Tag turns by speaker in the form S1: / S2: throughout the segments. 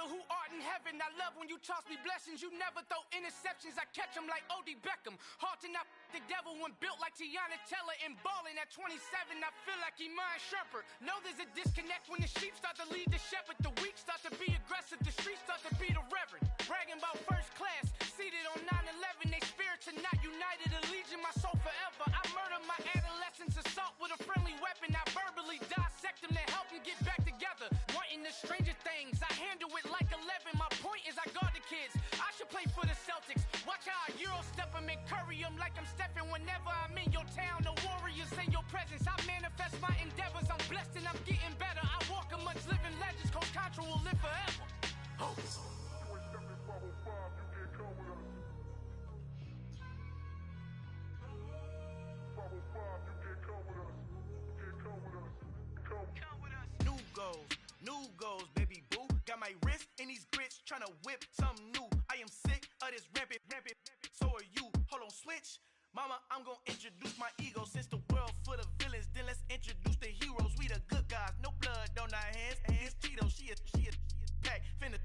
S1: Father who art in heaven, I love when you toss me blessings. You never throw interceptions, I catch them like O.D. Beckham. Hard to not the devil when built like Tiana Teller and balling at 27. I feel like Iman Shumpert. Know there's a disconnect when the sheep start to lead the shepherd. The weak start to be aggressive, the streets start to be the reverend. Bragging about first class, seated on 9/11. They spirits are not united, a legion, my soul forever. I murder my adolescence, assault with a friendly weapon. I verbally dissect them to help them get back together. Wanting the stranger things, I handle it like 11. My point is I guard the kids. I should play for the Celtics. Watch how I Euro step them and curry them like I'm stepping. Whenever I'm in your town, the warriors in your presence. I manifest my endeavors. I'm blessed and I'm getting better. I walk amongst living legends. Coach Contra will live forever. Oh. New goals, baby boo. Got my wrist in these grits, tryna whip something new. I am sick of this rampant. So are you. Hold on, switch. Mama, I'm gonna introduce my ego. Since the world full of villains, then let's introduce the heroes. We the good guys, no blood on our hands. It's Tito, she a pack. Finna,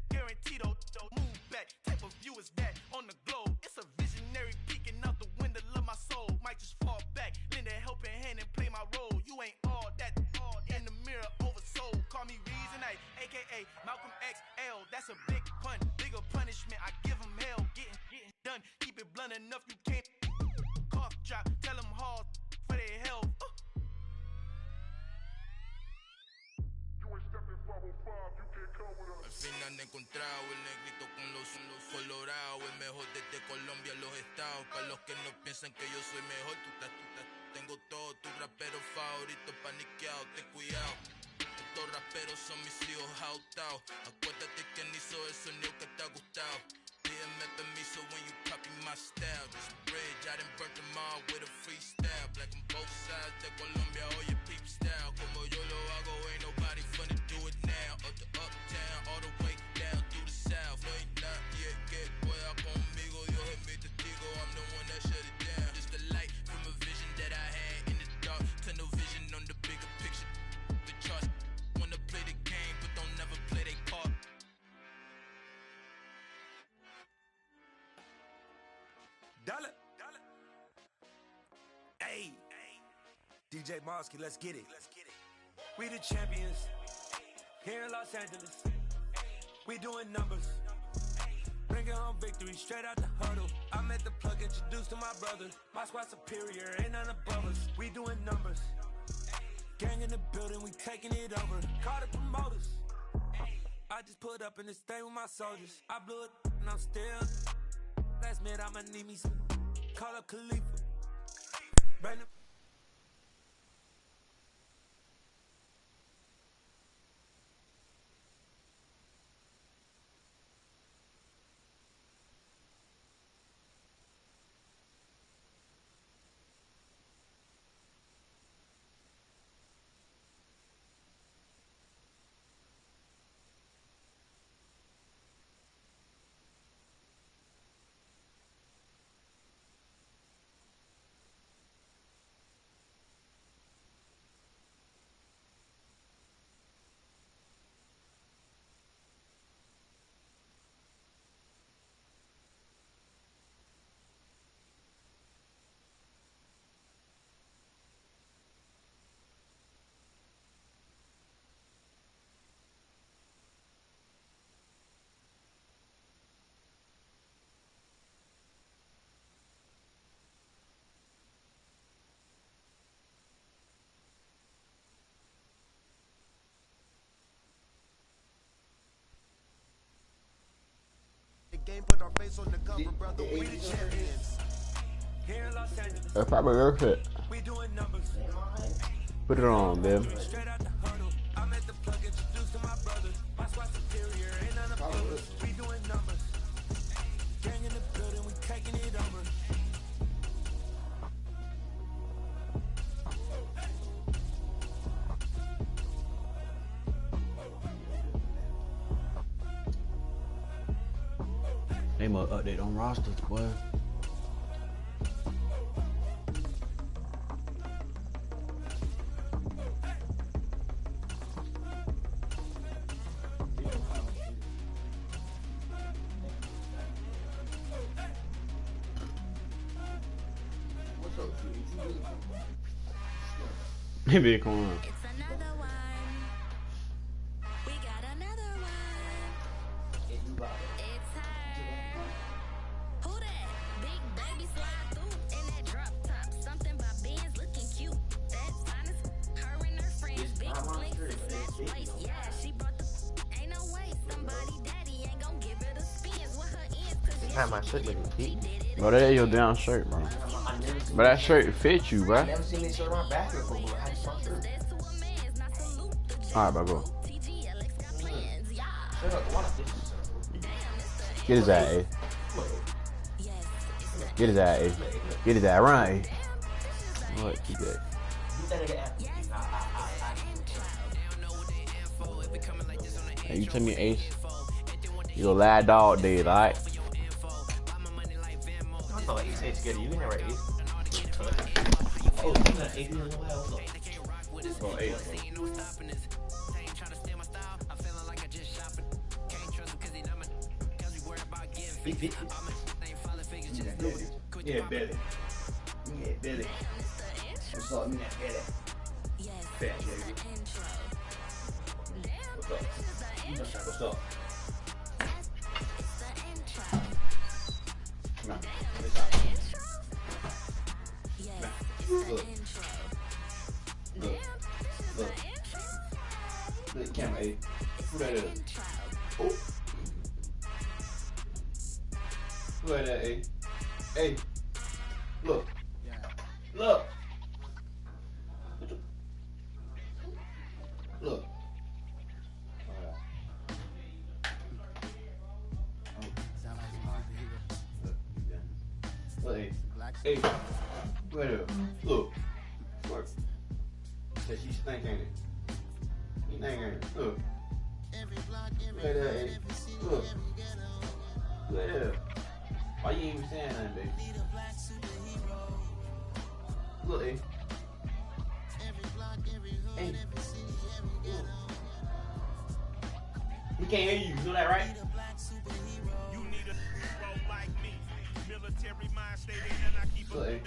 S1: guaranteed, don't move back. Type of view is that on the globe. It's a visionary peeking out the window of my soul. Might just fall back, lend a helping hand and play my role. You ain't all that, all in the mirror oversold. Call me Reason A, aka Malcolm XL. That's a big pun, bigger punishment. I give him hell, getting done. Keep it blunt enough, you can't cough drop. Tell them hard for their health.
S2: Al fin han encontrado el negrito con los colorados, el mejor desde Colombia, los estados. Para los que no piensan que yo soy mejor, tengo todos tus raperos favoritos paniqueados, ten cuidado. Estos raperos son mis hijos jautados. Acuérdate que ni hizo el sonido que te ha gustado. Pídeme permiso when you copy my style. This bridge, I done burnt them all with a freestyle. Black on both sides de Colombia, oye peep style. Como yo lo hago, ain't nobody finna do it now. Up to uptown, all the way down through the south. No hay nadie que pueda conmigo, Dios es mi testigo. I'm the one that shut it down. Just the light from a vision that I had in the dark. Tunnel vision on the bigger picture. The charts wanna play the game, but don't never play their part.
S3: Dollar. Hey, DJ Mosky, let's get it. We the champions here in Los Angeles. We doing numbers, bringing home victory straight out the huddle. I'm at the plug, introduced to my brother. My squad superior, ain't none above us. We doing numbers, gang in the building, we taking it over. Call the promoters. I just put up in this thing with my soldiers. I blew it and I'm still. Last minute I'ma need me some. Call up Khalifa. Brandon.
S4: Game put our face on the cover, brother. We the champions.
S3: Here in Los Angeles.
S5: That's probably worth it.
S3: We doing numbers.
S5: Put it on, man.
S3: Straight out the huddle. I'm at the plug, introduced to my brother. My squad superior, ain't none above us. We doing numbers. Gang in the building, we taking it over.
S6: They must update on rosters, boy.
S5: Maybe come on.
S7: It's another one. We got another one. It's her. Who that? Big baby slide through in that drop top. Something by Benz looking cute. That's honest. Her and her friends. Big blinks and snatch waist. Yeah, she brought the. Ain't no way. Somebody daddy ain't gon' give her the spins with her ends. Cause
S8: How my shirt looking feet?
S5: Bro, that is your damn shirt, bro. But that shirt fits you, bro.
S8: I never seen this shirt on my back before. How you my shirt?
S5: Alright, bro, go.
S8: Shut up, watch this.
S5: Get his ass, A. Get his ass, A. Get his ass, run, A. What? Keep that. Hey, you tell me, Ace. You a lad dog, dude, alright?
S8: I thought Ace ain't scared of you. You never Ace. Oh, you got Ace in the wild.
S5: Oh, Ace.
S6: Yeah, Billy. Yeah, Billy. What's up? Me that Billy. Fat baby. What's up? What's up? Come on. What's up? Look. Look. Look. Look, camera, A. Who that is? Oh. Who that is, A? Hey. Look. Look. Look. Look, hey, wait up. Look. Look. Said she stink, ain't it? She stink, ain't it? Look. Wait up, hey. Look. Wait up. Why you ain't even saying nothing, baby? Look, hey. Hey. Look. He can't hear you. You know that, right? Look, hey.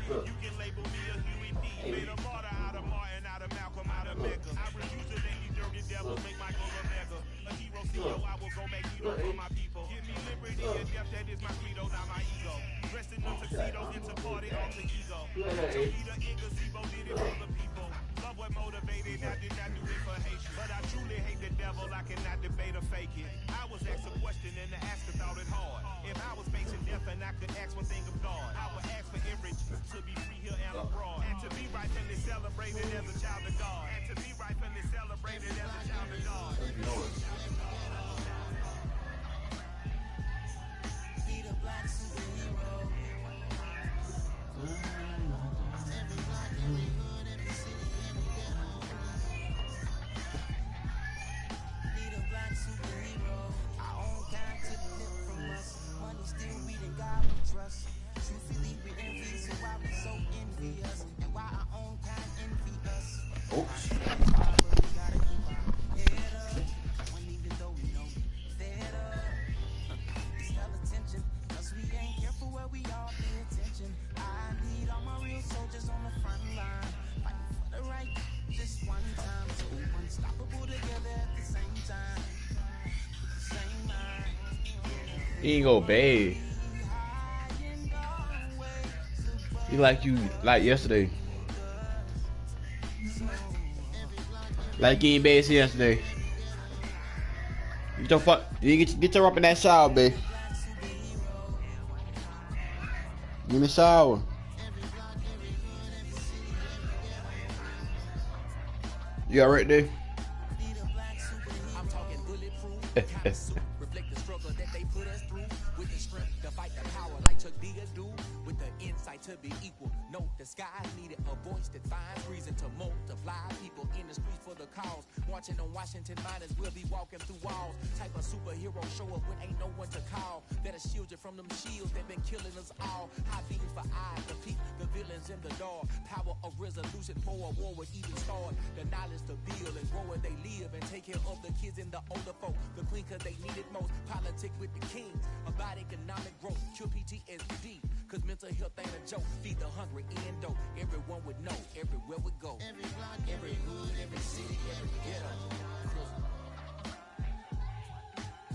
S6: Look. You can label me a Huey P. Made a martyr out of Martin, out of Malcolm, out of Mecca. I refuse to let these dirty devils make my goal a mega. A hero CEO, I will go make hero for my people. Give me liberty and death, that is my credo, not my ego. Dressed in the tuxedo, into party, off the ego. Show me the gazebo, did it for the people. Love what motivated, I did not do it for hate. But I truly hate the devil, I cannot debate or fake it. I was asked a question and the asker thought it hard. If I was facing death and I could ask one thing of God, I would ask for every to be free here and abroad. And to be rightfully celebrated as a child of God. And to be rightfully celebrated as a child of God. Be the black superhero. Every block, every hood, every city, every ghetto. Be the black superhero. Our own kind took the hip from us. Money still reading God we trust. Truthfully we envy, so why we so envious? And why our own kind envy us? Oops. But we gotta keep our head up. When even though we know we fed up. It's hell attention, cause we ain't careful where we all pay attention. I need all my real soldiers on the front line. Fighting for the right just one time. So unstoppable together at the same time. Same mind.
S5: You ain't go bathe. You like yesterday. Like you ain't bathed yesterday. Get your up in that shower, babe. Give me a shower. You alright there?
S1: Reflect the struggle that they put us through with the strength to fight the power like Chuck D do with the insight to be equal. Note the sky needed a voice that finds reason to multiply people in the streets for the cause. Marching on Washington miners will be walking through walls. Type of superhero show up when ain't no one to call. That'll shield you from them shields that been killing us all. High beams for eyes to peek the villains in the dark. Power of resolution for a war would even start. The knowledge to build and grow where they live and take care of the kids and the older folk. The queen cause they need it most. Politic with the kings about economic growth. Cure PTSD cause mental
S9: Mental health ain't a joke. Feed the hungry, endo. Everyone would know. Everywhere we go. Every block, every hood, every city, every ghetto.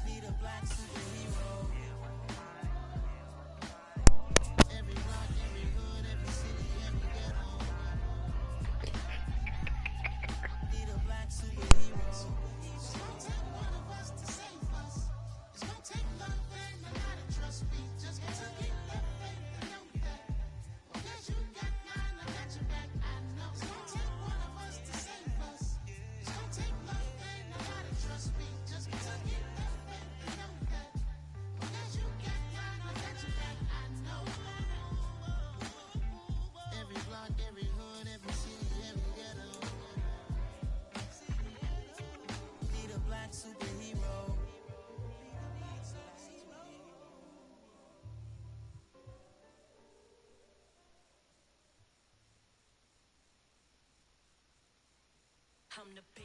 S9: Be the black superhero. Every block, every hood, every city, every ghetto. Be the black superhero. It's gonna take one of us to save us. It's gonna take love and a lot of trust me. Just to get love and to know that. Well, guess you got mine, I got your back. I know. It's gonna take one of us to save us. It's gonna take love and a lot of trust me. Just to get love and to know that. Well, guess you got mine, I got your back. I know. Every block, every hood, every city, every ghetto. Be the black superhero. I'm the best.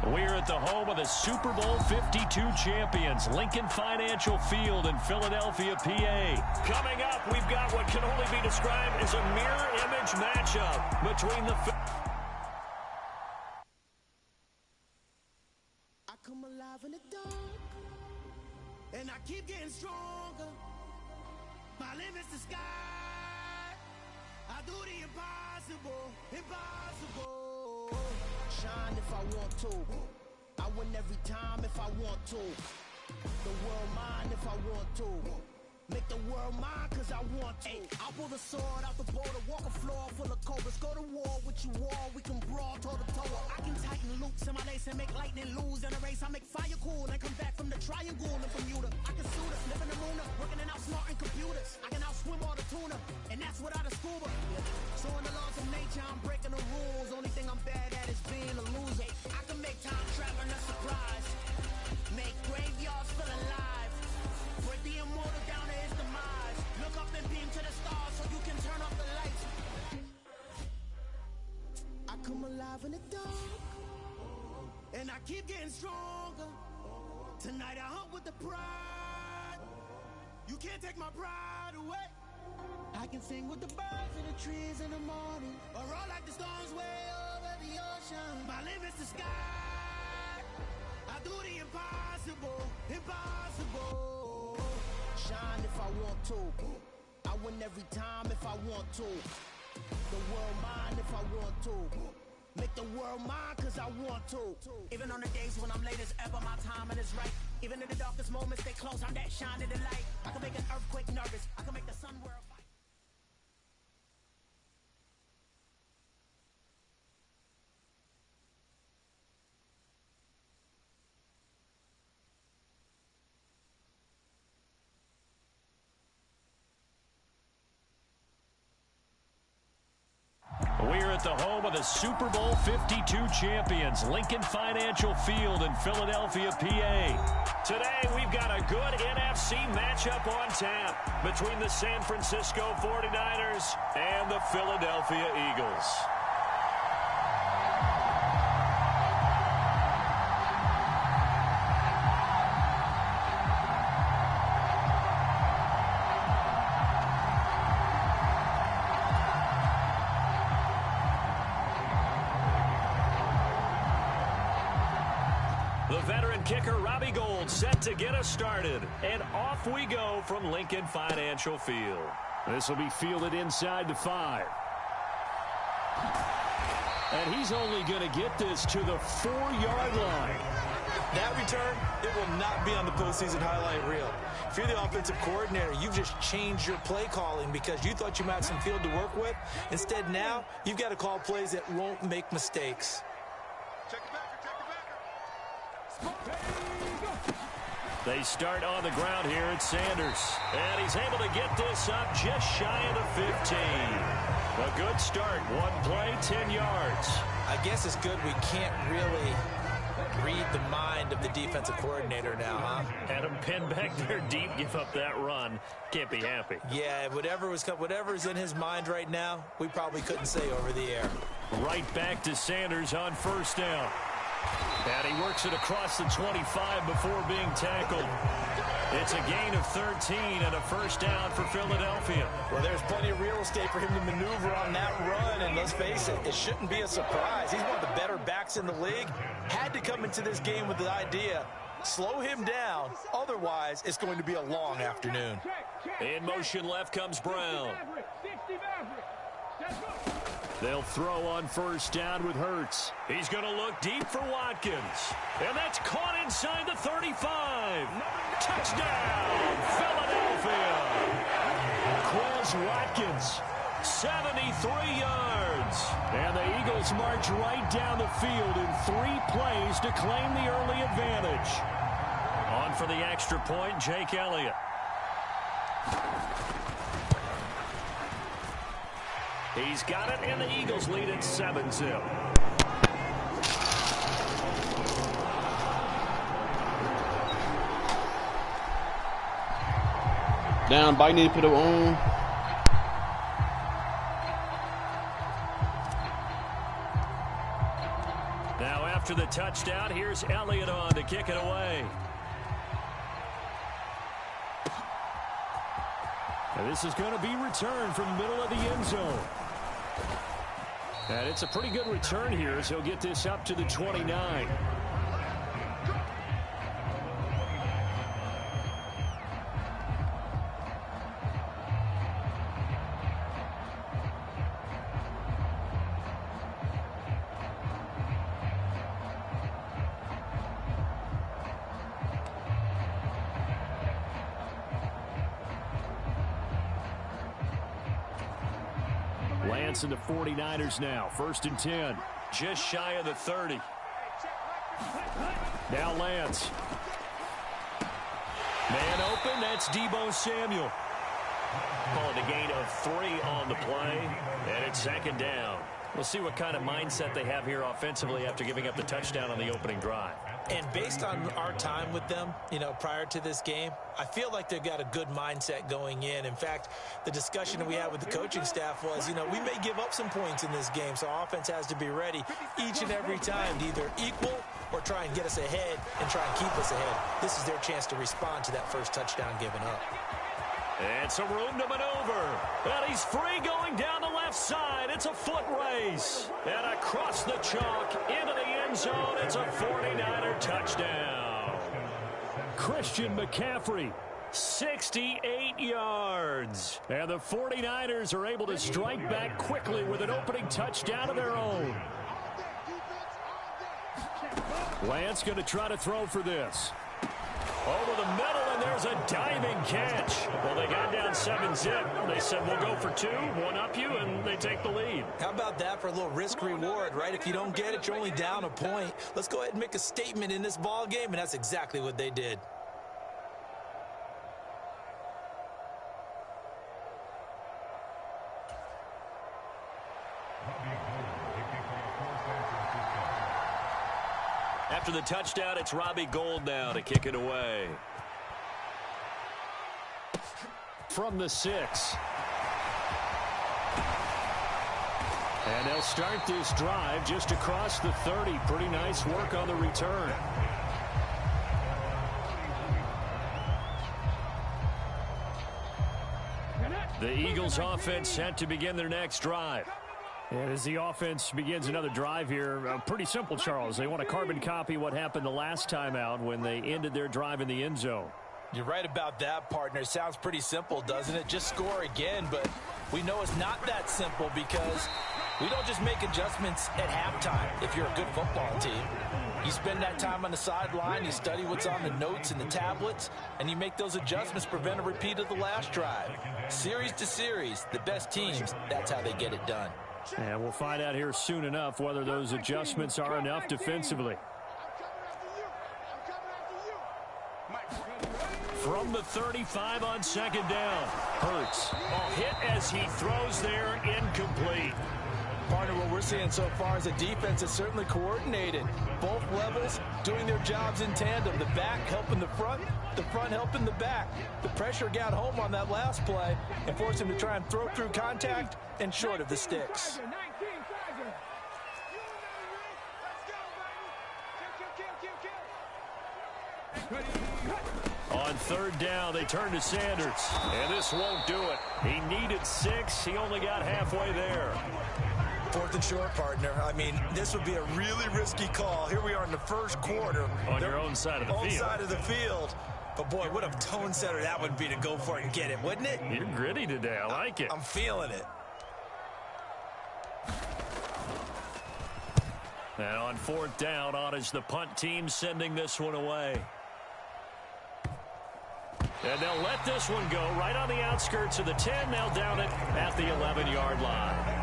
S10: We're at the home of the Super Bowl 52 champions, Lincoln Financial Field in Philadelphia, PA. Coming up, we've got what can only be described as a mirror image matchup between the...
S4: I come alive in the dark, and I keep getting stronger. My limit's the sky. I do the impossible, impossible. Shine if I want to. I win every time if I want to. The world mine if I want to. Make the world mine cause I want to. Ay, I pull the sword out the border, walk a floor full of cobras. Go to war with you all, we can brawl toe to toe. I can tighten loops in my lace and make lightning lose in a race. I make fire cool and come back from the triangle and Bermuda. I can shoot us, live in the moon, working and outsmarting computers. I can outswim all the tuna, and that's without a scuba. So in the laws of nature, I'm breaking the rules. Only thing I'm bad at is being a loser. I can make time traveling a surprise. Make graveyards feel alive. Break the immortal down to his demise. Look up and beam to the stars so you can turn off the lights. I come alive in the dark, and I keep getting stronger. Tonight I hunt with the pride. You can't take my pride away. I can sing with the birds in the trees in the morning, or roll like the storms way over the ocean. My limit's the sky. I do the impossible, impossible. Shine if I want to. I win every time if I want to. The world mine if I want to. Make the world mine cause I want to. Even on the days when I'm late as ever, my timing is right. Even in the darkest moments, stay close, I'm that shine of the light. I can make an earthquake nervous, I can make the sun world fight.
S10: We're at the home of the Super Bowl 52 champions, Lincoln Financial Field in Philadelphia, PA. Today, we've got a good NFC matchup on tap between the San Francisco 49ers and the Philadelphia Eagles. The veteran kicker, Robbie Gould, set to get us started. And off we go from Lincoln Financial Field. This will be fielded inside the 5. And he's only going to get this to the 4-yard line.
S11: That return, it will not be on the postseason highlight reel. If you're the offensive coordinator, you've just changed your play calling because you thought you might have some field to work with. Instead, now, you've got to call plays that won't make mistakes.
S6: Check it back.
S10: They start on the ground here at Sanders. And he's able to get this up just shy of the 15. A good start. One play, 10 yards.
S11: I guess it's good we can't really read the mind of the defensive coordinator now, huh?
S10: Had him pinned back there deep, give up that run. Can't be happy.
S11: Yeah, whatever's in his mind right now, we probably couldn't say over the air.
S10: Right back to Sanders on first down. And he works it across the 25 before being tackled. It's a gain of 13 and a first down for Philadelphia.
S11: Well, there's plenty of real estate for him to maneuver on that run, and let's face it, it shouldn't be a surprise. He's one of the better backs in the league. Had to come into this game with the idea, slow him down, otherwise it's going to be a long afternoon.
S10: In motion left comes Brown. They'll throw on first down with Hurts. He's going to look deep for Watkins. And that's caught inside the 35. Touchdown, Philadelphia. Quez Watkins, 73 yards. And the Eagles march right down the field in 3 plays to claim the early advantage. On for the extra point, Jake Elliott. He's got it, and the Eagles lead at 7-0.
S5: Down, Biden need to put it on.
S10: Now after the touchdown, here's Elliott on to kick it away. And this is going to be returned from the middle of the end zone. And it's a pretty good return here as he'll get this up to the 29. Lance and the 49ers now. 1st and 10. Just shy of the 30. Now Lance. Man open. That's Deebo Samuel. Calling a gain of 3 on the play. And it's 2nd down. We'll see what kind of mindset they have here offensively after giving up the touchdown on the opening drive.
S11: And based on our time with them, prior to this game, I feel like they've got a good mindset going in. In fact, the discussion that we had with the coaching staff was, we may give up some points in this game, so our offense has to be ready each and every time to either equal or try and get us ahead and try and keep us ahead. This is their chance to respond to that first touchdown given up.
S10: And some room to maneuver. And he's free going down the left side. It's a foot race. And across the chalk into the end zone. It's a 49er touchdown. Christian McCaffrey, 68 yards. And the 49ers are able to strike back quickly with an opening touchdown of their own. Lance going to try to throw for this. Over the middle, and there's a diving catch. Well, they got down 7-zip. They said, we'll go for 2, one up you, and they take the lead.
S11: How about that for a little risk-reward, right? If you don't get it, you're only down a point. Let's go ahead and make a statement in this ball game, and that's exactly what they did.
S10: After the touchdown, it's Robbie Gould now to kick it away. From the 6. And they'll start this drive just across the 30. Pretty nice work on the return. The Eagles offense set to begin their next drive. And as the offense begins another drive here, pretty simple, Charles. They want to carbon copy what happened the last time out when they ended their drive in the end zone.
S11: You're right about that, partner. Sounds pretty simple, doesn't it? Just score again, but we know it's not that simple because we don't just make adjustments at halftime if you're a good football team. You spend that time on the sideline, you study what's on the notes and the tablets, and you make those adjustments, prevent a repeat of the last drive. Series to series, the best teams, that's how they get it done.
S10: And we'll find out here soon enough whether those adjustments are enough defensively.
S9: I'm coming after you.
S10: from the 35 on second down. Hurts. Hit as he throws there, incomplete.
S11: Partner, what we're seeing so far is a defense that's certainly coordinated. Both levels doing their jobs in tandem. The back helping the front helping the back. The pressure got home on that last play and forced him to try and throw through contact and short of the sticks.
S10: On third down, they turn to Sanders, and this won't do it. He needed 6. He only got halfway there.
S11: 4th and short, partner. I mean, this would be a really risky call. Here we are in the first quarter.
S10: On your own side of the field.
S11: Own side of the field. But, boy, what a tone setter that would be to go for it and get it, wouldn't it?
S10: You're gritty today. I like it.
S11: I'm feeling it.
S10: And on 4th down, on is the punt team sending this one away. And they'll let this one go right on the outskirts of the 10. They'll down it at the 11-yard line.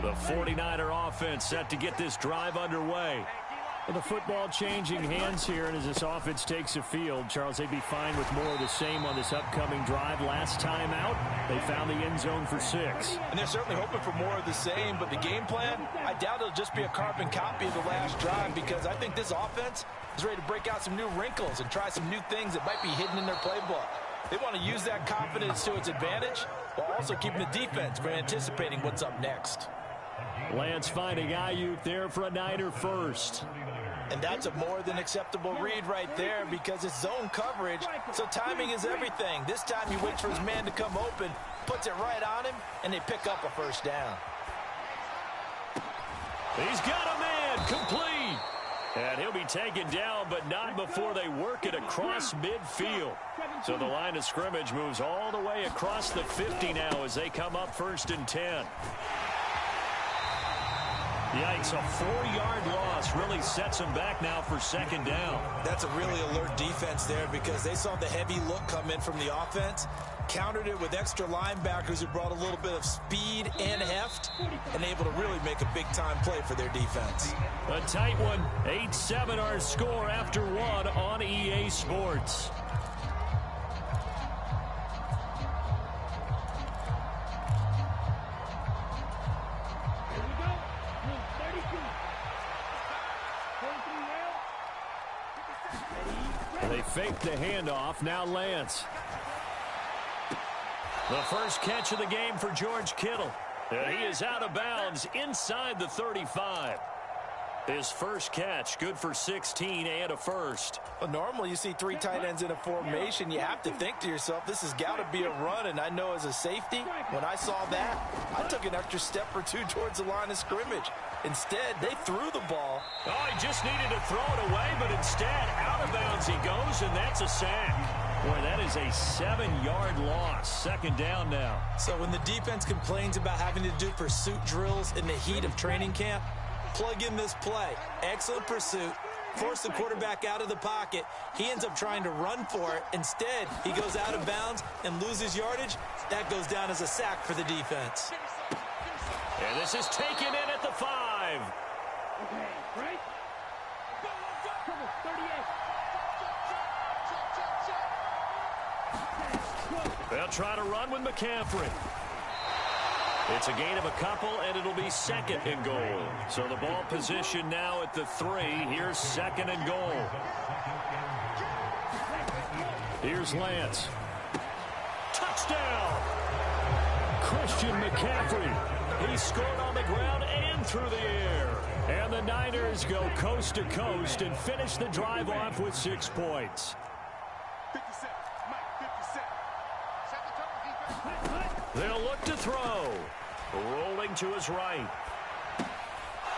S10: The 49er offense set to get this drive underway. Well, the football changing hands here, and as this offense takes the field, Charles, they'd be fine with more of the same on this upcoming drive. Last time out, they found the end zone for 6.
S11: And they're certainly hoping for more of the same, but the game plan, I doubt it'll just be a carbon copy of the last drive, because I think this offense is ready to break out some new wrinkles and try some new things that might be hidden in their playbook. They want to use that confidence to its advantage, while also keeping the defense from anticipating what's up next.
S10: Lance finding Ayuk there for a Niner first.
S11: And that's a more than acceptable read right there, because it's zone coverage, so timing is everything. This time he waits for his man to come open, puts it right on him, and they pick up a first down.
S10: He's got a man, complete. And he'll be taken down, but not before they work it across midfield. So the line of scrimmage moves all the way across the 50 now as they come up 1st and 10. Yikes, a 4-yard loss really sets them back now for 2nd down.
S11: That's a really alert defense there, because they saw the heavy look come in from the offense, countered it with extra linebackers who brought a little bit of speed and heft, and able to really make a big-time play for their defense.
S10: A tight one, 8-7 our score after 1 on EA Sports. They fake the handoff. Now Lance. The first catch of the game for George Kittle. And he is out of bounds inside the 35. His first catch, good for 16 and a first.
S11: Well, normally you see 3 tight ends in a formation. You have to think to yourself, this has got to be a run. And I know as a safety, when I saw that, I took an extra step or 2 towards the line of scrimmage. Instead, they threw the ball.
S10: Oh, he just needed to throw it away, but instead, out of bounds he goes, and that's a sack. Boy, that is a 7-yard loss. 2nd down now.
S11: So when the defense complains about having to do pursuit drills in the heat of training camp, plug in this play. Excellent pursuit. Force the quarterback out of the pocket. He ends up trying to run for it. Instead, he goes out of bounds and loses yardage. That goes down as a sack for the defense.
S10: And this is taken in at the 5.
S9: Okay, right?
S10: They'll try to run with McCaffrey. It's a gain of a couple, and it'll be 2nd and goal. So the ball position now at the 3. Here's 2nd and goal. Here's Lance. Touchdown! Christian McCaffrey. He scored on the ground and through the air. And the Niners go coast to coast and finish the drive off with 6 points.
S6: 57, Mike, 57.
S10: They'll look to throw. Rolling to his right.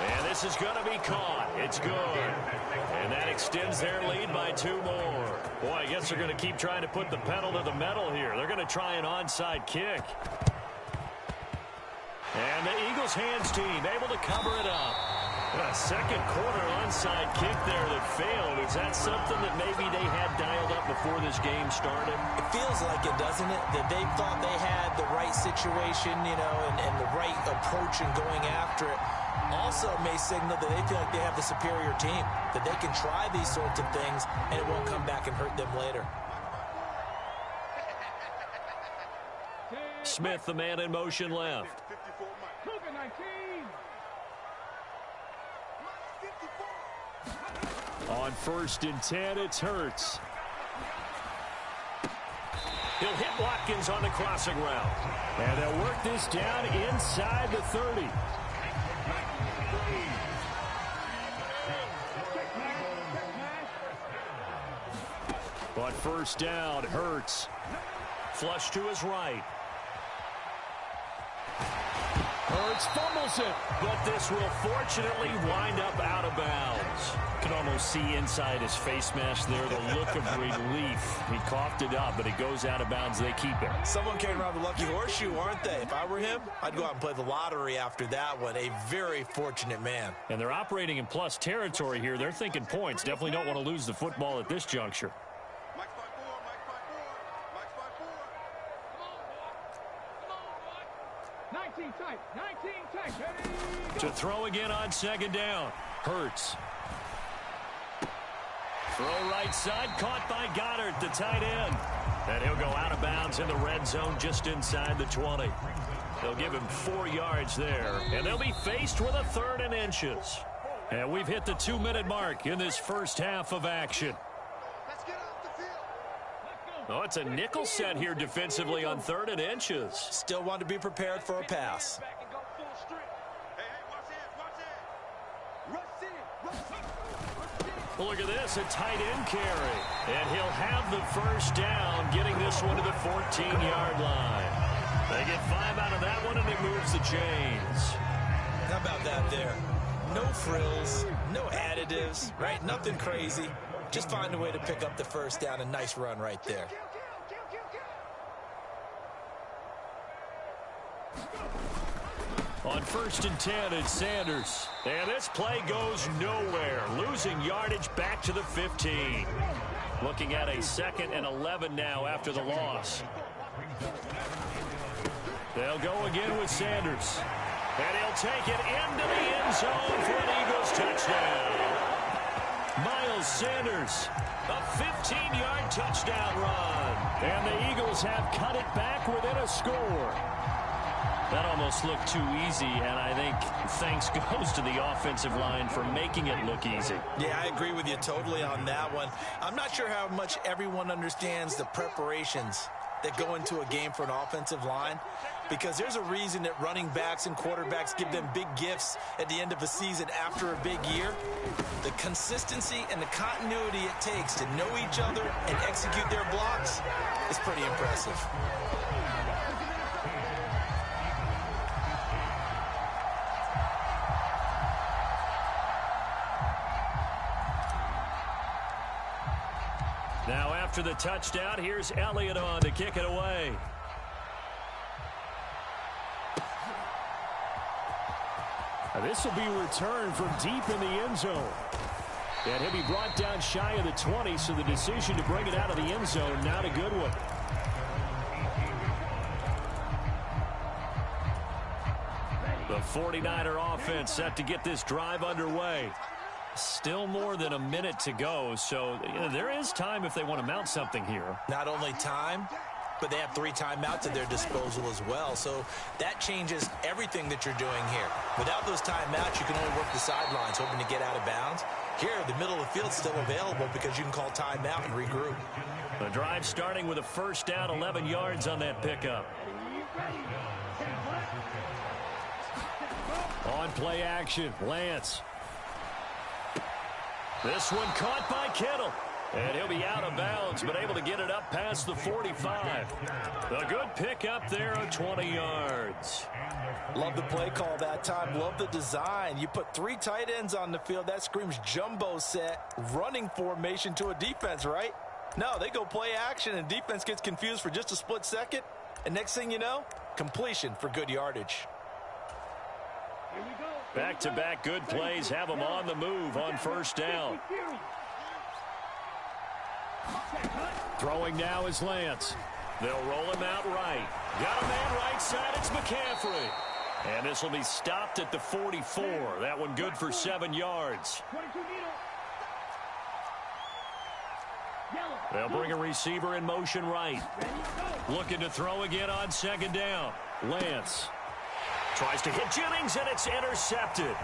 S10: And this is going to be caught. It's good. And that extends their lead by 2 more. Boy, I guess they're going to keep trying to put the pedal to the metal here. They're going to try an onside kick. And the Eagles hands team able to cover it up. A second quarter onside kick there that failed. Is that something that maybe they had dialed up before this game started?
S11: It feels like it, doesn't it? That they thought they had the right situation, you know, and the right approach in going after it. Also may signal that they feel like they have the superior team, that they can try these sorts of things and it won't come back and hurt them later.
S10: Smith, the man in motion left. On 1st and 10, it's Hurts. He'll hit Watkins on the crossing route. And they'll work this down inside the 30. On 1st down, Hurts. Flush to his right. Hurts fumbles it, but this will fortunately wind up out of bounds. You can almost see inside his face mask there the look of relief. He coughed it up, but it goes out of bounds. They keep it.
S11: Someone came around the lucky horseshoe, aren't they? If I were him, I'd go out and play the lottery after that one. A very fortunate man.
S10: And they're operating in plus territory here. They're thinking points. Definitely don't want to lose the football at this juncture. To throw again on 2nd down. Hurts. Throw right side, caught by Goddard, the tight end. And he'll go out of bounds in the red zone just inside the 20. They'll give him 4 yards there, and they'll be faced with a 3rd and inches. And we've hit the 2-minute mark in this first half of action. Oh, it's a nickel set here defensively on 3rd and inches.
S11: Still want to be prepared for a pass.
S10: Look at this, a tight end carry. And he'll have the 1st down, getting this one to the 14-yard line. They get 5 out of that one, and it moves the chains.
S11: How about that there? No frills, no additives, right? Nothing crazy. Just find a way to pick up the 1st down. A nice run right there.
S10: On 1st and 10, it's Sanders. And this play goes nowhere. Losing yardage back to the 15. Looking at a 2nd and 11 now after the loss. They'll go again with Sanders. And he'll take it into the end zone for an Eagles touchdown. Miles Sanders, a 15-yard touchdown run. And the Eagles have cut it back within a score. That almost looked too easy, and I think thanks goes to the offensive line for making it look easy.
S11: Yeah, I agree with you totally on that one. I'm not sure how much everyone understands the preparations that go into a game for an offensive line, because there's a reason that running backs and quarterbacks give them big gifts at the end of a season after a big year. The consistency and the continuity it takes to know each other and execute their blocks is pretty impressive.
S10: Now after the touchdown, here's Elliott on to kick it away. This will be returned from deep in the end zone. And he'll be brought down shy of the 20, so the decision to bring it out of the end zone, not a good one. The 49er offense set to get this drive underway. Still more than a minute to go, so there is time if they want to mount something here.
S11: Not only time, but they have 3 timeouts at their disposal as well, so that changes everything that you're doing here. Without those timeouts, you can only work the sidelines, hoping to get out of bounds. Here, the middle of the field is still available because you can call timeout and regroup.
S10: The drive starting with a 1st down, 11 yards on that pickup. On play action, Lance. This one caught by Kittle. And he'll be out of bounds, but able to get it up past the 45. A good pickup there of 20 yards.
S11: Love the play call that time. Love the design. You put 3 tight ends on the field. That screams jumbo set, running formation to a defense, right? No, they go play action, and defense gets confused for just a split second. And next thing you know, completion for good yardage.
S6: Here we go.
S10: Back-to-back good plays have them on the move on first down. Throwing now is Lance. They'll roll him out right. Got a man right side. It's McCaffrey. And this will be stopped at the 44. That one good for 7 yards. They'll bring a receiver in motion right. Looking to throw again on second down. Lance tries to hit Jennings, and it's intercepted.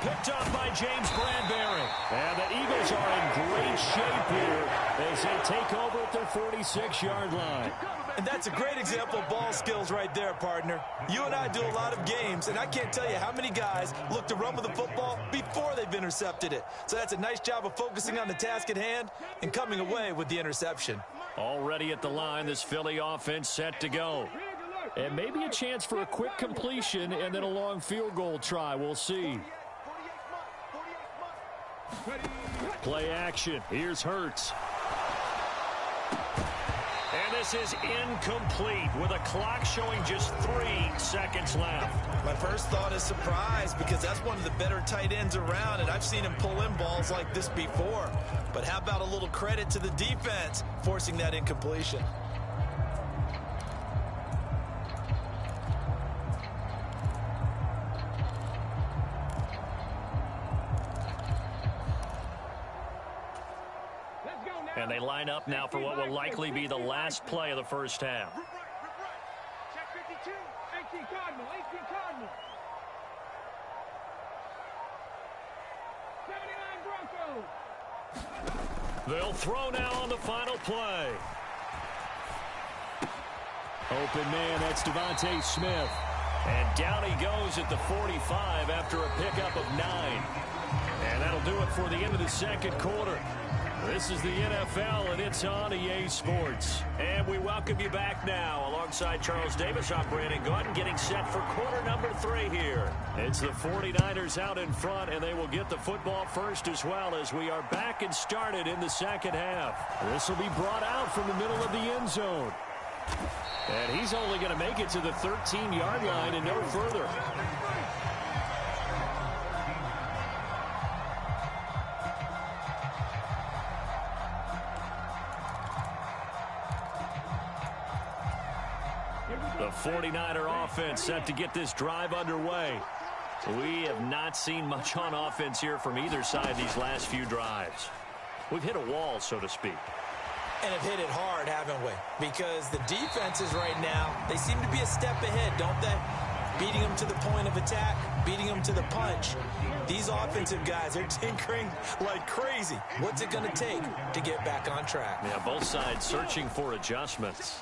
S10: Picked up by James Bradbury. And the Eagles are in great shape here as they take over at their 46-yard line.
S11: And that's a great example of ball skills right there, partner. You and I do a lot of games, and I can't tell you how many guys look to run with the football before they've intercepted it. So that's a nice job of focusing on the task at hand and coming away with the interception.
S10: Already at the line, this Philly offense set to go. And maybe a chance for a quick completion and then a long field goal try. We'll see. Play action. Here's Hurts. And this is incomplete with a clock showing just 3 seconds left.
S11: My first thought is surprise because that's one of the better tight ends around, and I've seen him pull in balls like this before. But how about a little credit to the defense forcing that incompletion?
S10: And they line up now for what will likely be the last play of the first half.
S6: Check 52, 18 Cardinal, 18 Cardinal. 79 Broncos.
S10: They'll throw now on the final play. Open man, that's Devontae Smith. And down he goes at the 45 after a pickup of 9. And that'll do it for the end of the second quarter. This is the NFL, and it's on EA Sports. And we welcome you back now. Alongside Charles Davis, I'm Brandon Gordon, getting set for quarter number 3 here. It's the 49ers out in front, and they will get the football first as well as we are back and started in the second half. This will be brought out from the middle of the end zone. And he's only going to make it to the 13-yard line and no further. The 49er offense set to get this drive underway. We have not seen much on offense here from either side these last few drives. We've hit a wall, so to speak.
S11: And have hit it hard, haven't we? Because the defenses right now, they seem to be a step ahead, don't they? Beating them to the point of attack, beating them to the punch. These offensive guys are tinkering like crazy. What's it going to take to get back on track?
S10: Yeah, both sides searching for adjustments.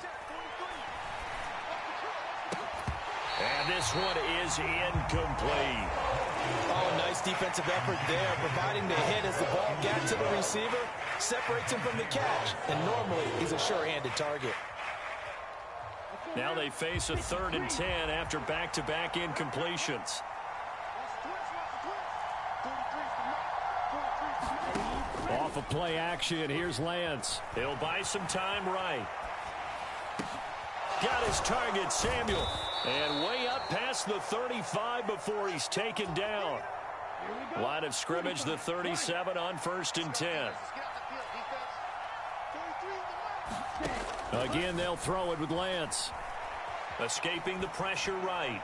S10: And this one is incomplete.
S11: Oh, nice defensive effort there, providing the hit as the ball got to the receiver, separates him from the catch, and normally he's a sure-handed target.
S10: Now they face a 3rd and 10 after back-to-back incompletions. Off of play action, here's Lance. He'll buy some time right. Got his target, Samuel. And way up past the 35 before he's taken down. Line of scrimmage, the 37 on 1st and 10. Again, they'll throw it with Lance. Escaping the pressure right.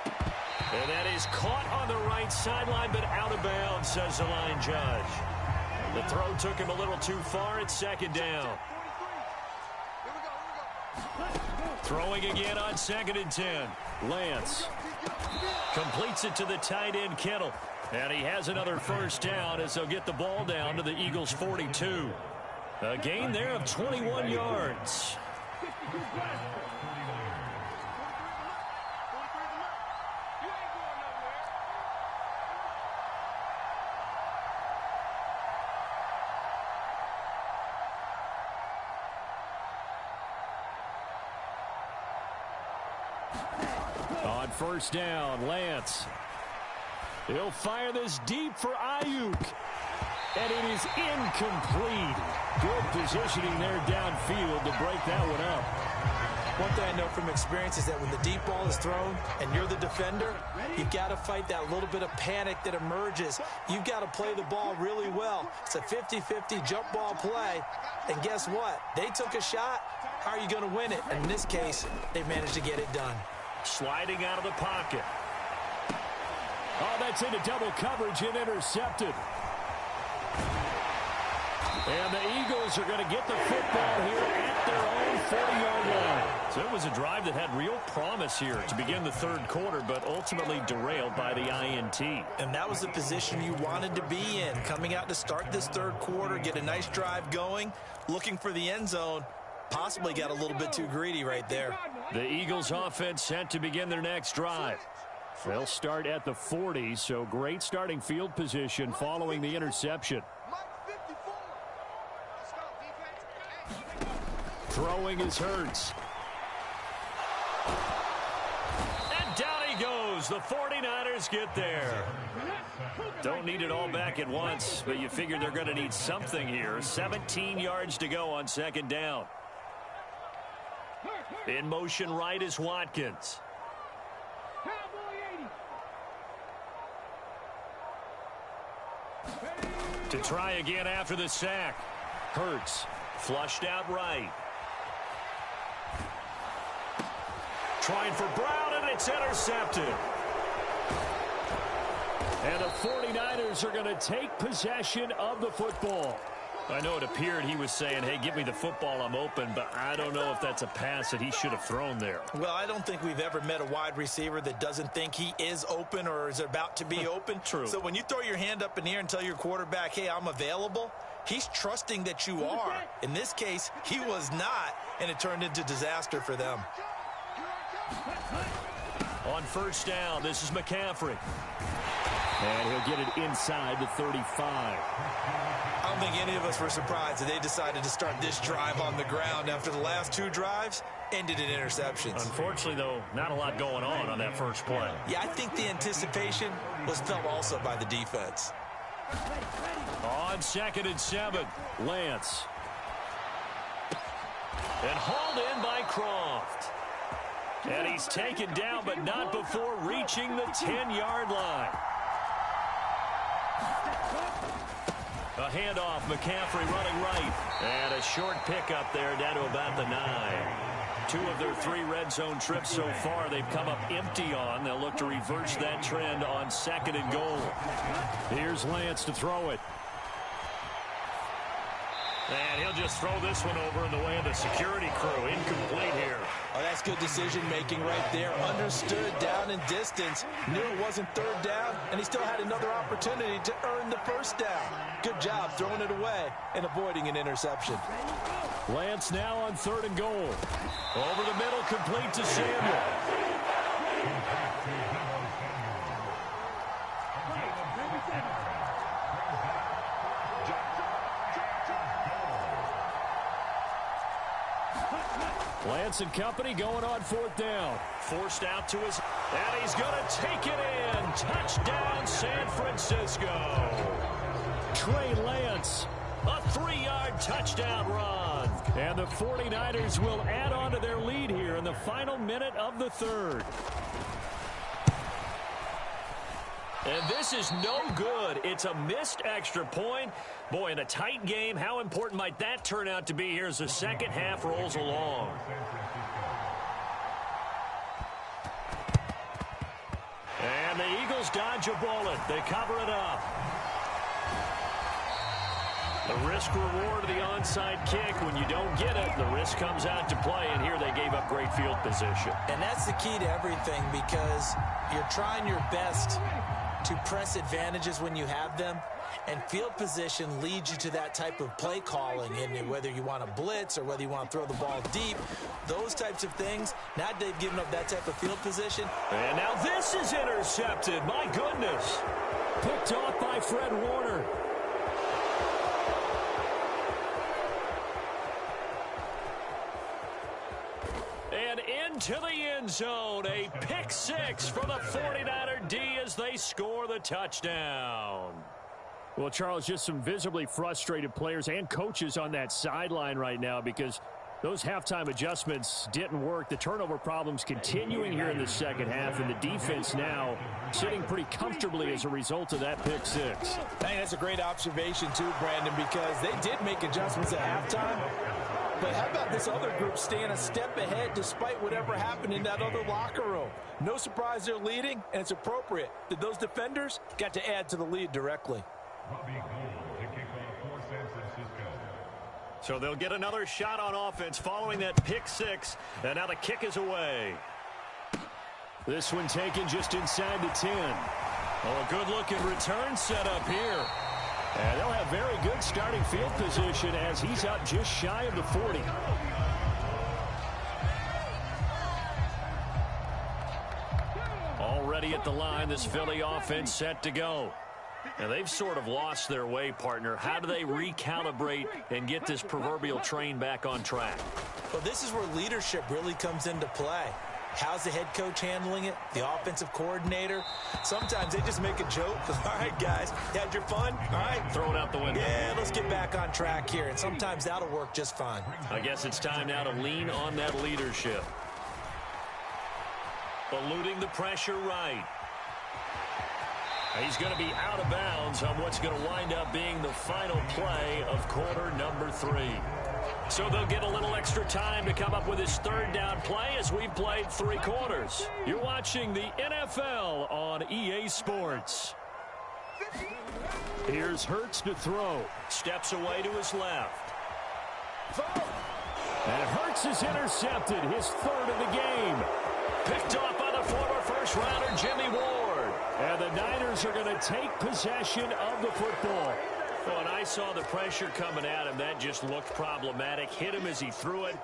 S10: And that is caught on the right sideline, but out of bounds, says the line judge. The throw took him a little too far at 2nd down. Throwing again on 2nd and 10. Lance completes it to the tight end, Kittle. And he has another first down as they'll get the ball down to the Eagles' 42. A gain there of 21 yards. On 1st down, Lance. He'll fire this deep for Ayuk. And it is incomplete. Good positioning there downfield to break that one up.
S11: One thing I know from experience is that when the deep ball is thrown and you're the defender, you've got to fight that little bit of panic that emerges. You've got to play the ball really well. It's a 50-50 jump ball play. And guess what? They took a shot. How are you going to win it? And in this case, they managed to get it done.
S10: Sliding out of the pocket. Oh, that's into double coverage and intercepted. And the Eagles are going to get the football here at their own 40-yard line. So it was a drive that had real promise here to begin the third quarter, but ultimately derailed by the INT.
S11: And that was the position you wanted to be in, coming out to start this third quarter, get a nice drive going, looking for the end zone. Possibly got a little bit too greedy right there.
S10: The Eagles offense set to begin their next drive. They'll start at the 40, so great starting field position following the interception. Throwing is Hurts. And down he goes. The 49ers get there. Don't need it all back at once, but you figure they're going to need something here. 17 yards to go on second down. In motion right is Watkins. To try again after the sack. Hurts flushed out right. Trying for Brown, and it's intercepted. And the 49ers are going to take possession of the football. I know it appeared he was saying, hey, give me the football, I'm open, but I don't know if that's a pass that he should have thrown there.
S11: Well, I don't think we've ever met a wide receiver that doesn't think he is open or is about to be open.
S10: True.
S11: So when you throw your hand up in the air and tell your quarterback, hey, I'm available, he's trusting that you are. In this case, he was not, and it turned into disaster for them.
S10: On first down, this is McCaffrey. And he'll get it inside the 35.
S11: I don't think any of us were surprised that they decided to start this drive on the ground after the last two drives ended in interceptions.
S10: Unfortunately, though, not a lot going on that first play.
S11: Yeah, I think the anticipation was felt also by the defense.
S10: On 2nd and 7, Lance. And hauled in by Croft. And he's taken down, but not before reaching the 10-yard line. A handoff, McCaffrey running right. And a short pickup there down to about the 9. 2 of their 3 red zone trips so far they've come up empty on. They'll look to reverse that trend on 2nd and goal. Here's Lance to throw it. And he'll just throw this one over in the way of the security crew. Incomplete here.
S11: Oh, that's good decision-making right there. Understood down and distance. Knew it wasn't third down, and he still had another opportunity to earn the first down. Good job throwing it away and avoiding an interception.
S10: Lance now on 3rd and goal. Over the middle, complete to Samuel. Lance and company going on 4th down. Forced out to his... And he's going to take it in. Touchdown, San Francisco. Trey Lance, a 3-yard touchdown run. And the 49ers will add on to their lead here in the final minute of the 3rd. And this is no good. It's a missed extra point. Boy, in a tight game, how important might that turn out to be here as the second half rolls along? And the Eagles dodge a bullet. They cover it up. The risk-reward of the onside kick. When you don't get it, the risk comes out to play, and here they gave up great field position.
S11: And that's the key to everything, because you're trying your best to press advantages when you have them, and field position leads you to that type of play calling, and whether you want to blitz or whether you want to throw the ball deep, those types of things. Now they've given up that type of field position.
S10: And now this is intercepted. My goodness. Picked off by Fred Warner. And into the end zone. A pick 6 for the 49er D as they score the touchdown. Well, Charles, just some visibly frustrated players and coaches on that sideline right now, because Those halftime adjustments didn't work. The turnover problems continuing here in the second half, and the defense now sitting pretty comfortably as a result of that pick six.
S11: Hey, that's a great observation too, Brandon, because they did make adjustments at halftime. But how about this other group staying a step ahead despite whatever happened in that other locker room? No surprise they're leading, and it's appropriate that those defenders got to add to the lead directly.
S10: So they'll get another shot on offense following that pick six, and now the kick is away. This one taken just inside the 10. Oh, a good-looking return set up here. And they'll have very good starting field position as he's out just shy of the 40. Already at the line, this Philly offense set to go. And they've sort of lost their way, partner. How do they recalibrate and get this proverbial train back on track?
S11: Well, this is where leadership really comes into play. How's the head coach handling it? The offensive coordinator? Sometimes they just make a joke. All right, guys, you had your fun? All right.
S10: Throw it out the window.
S11: Yeah, let's get back on track here. And sometimes that'll work just fine.
S10: I guess it's time now to lean on that leadership. Eluding the pressure right. He's going to be out of bounds on what's going to wind up being the final play of quarter number 3. So they'll get a little extra time to come up with his third down play as we've played 3 quarters. You're watching the NFL on EA Sports. Here's Hurts to throw. Steps away to his left. And Hurts is intercepted, his 3rd of the game. Picked off by the former first-rounder Jimmy Ward. And the Niners are going to take possession of the football. Well, and I saw the pressure coming at him. That just looked problematic. Hit him as he threw it,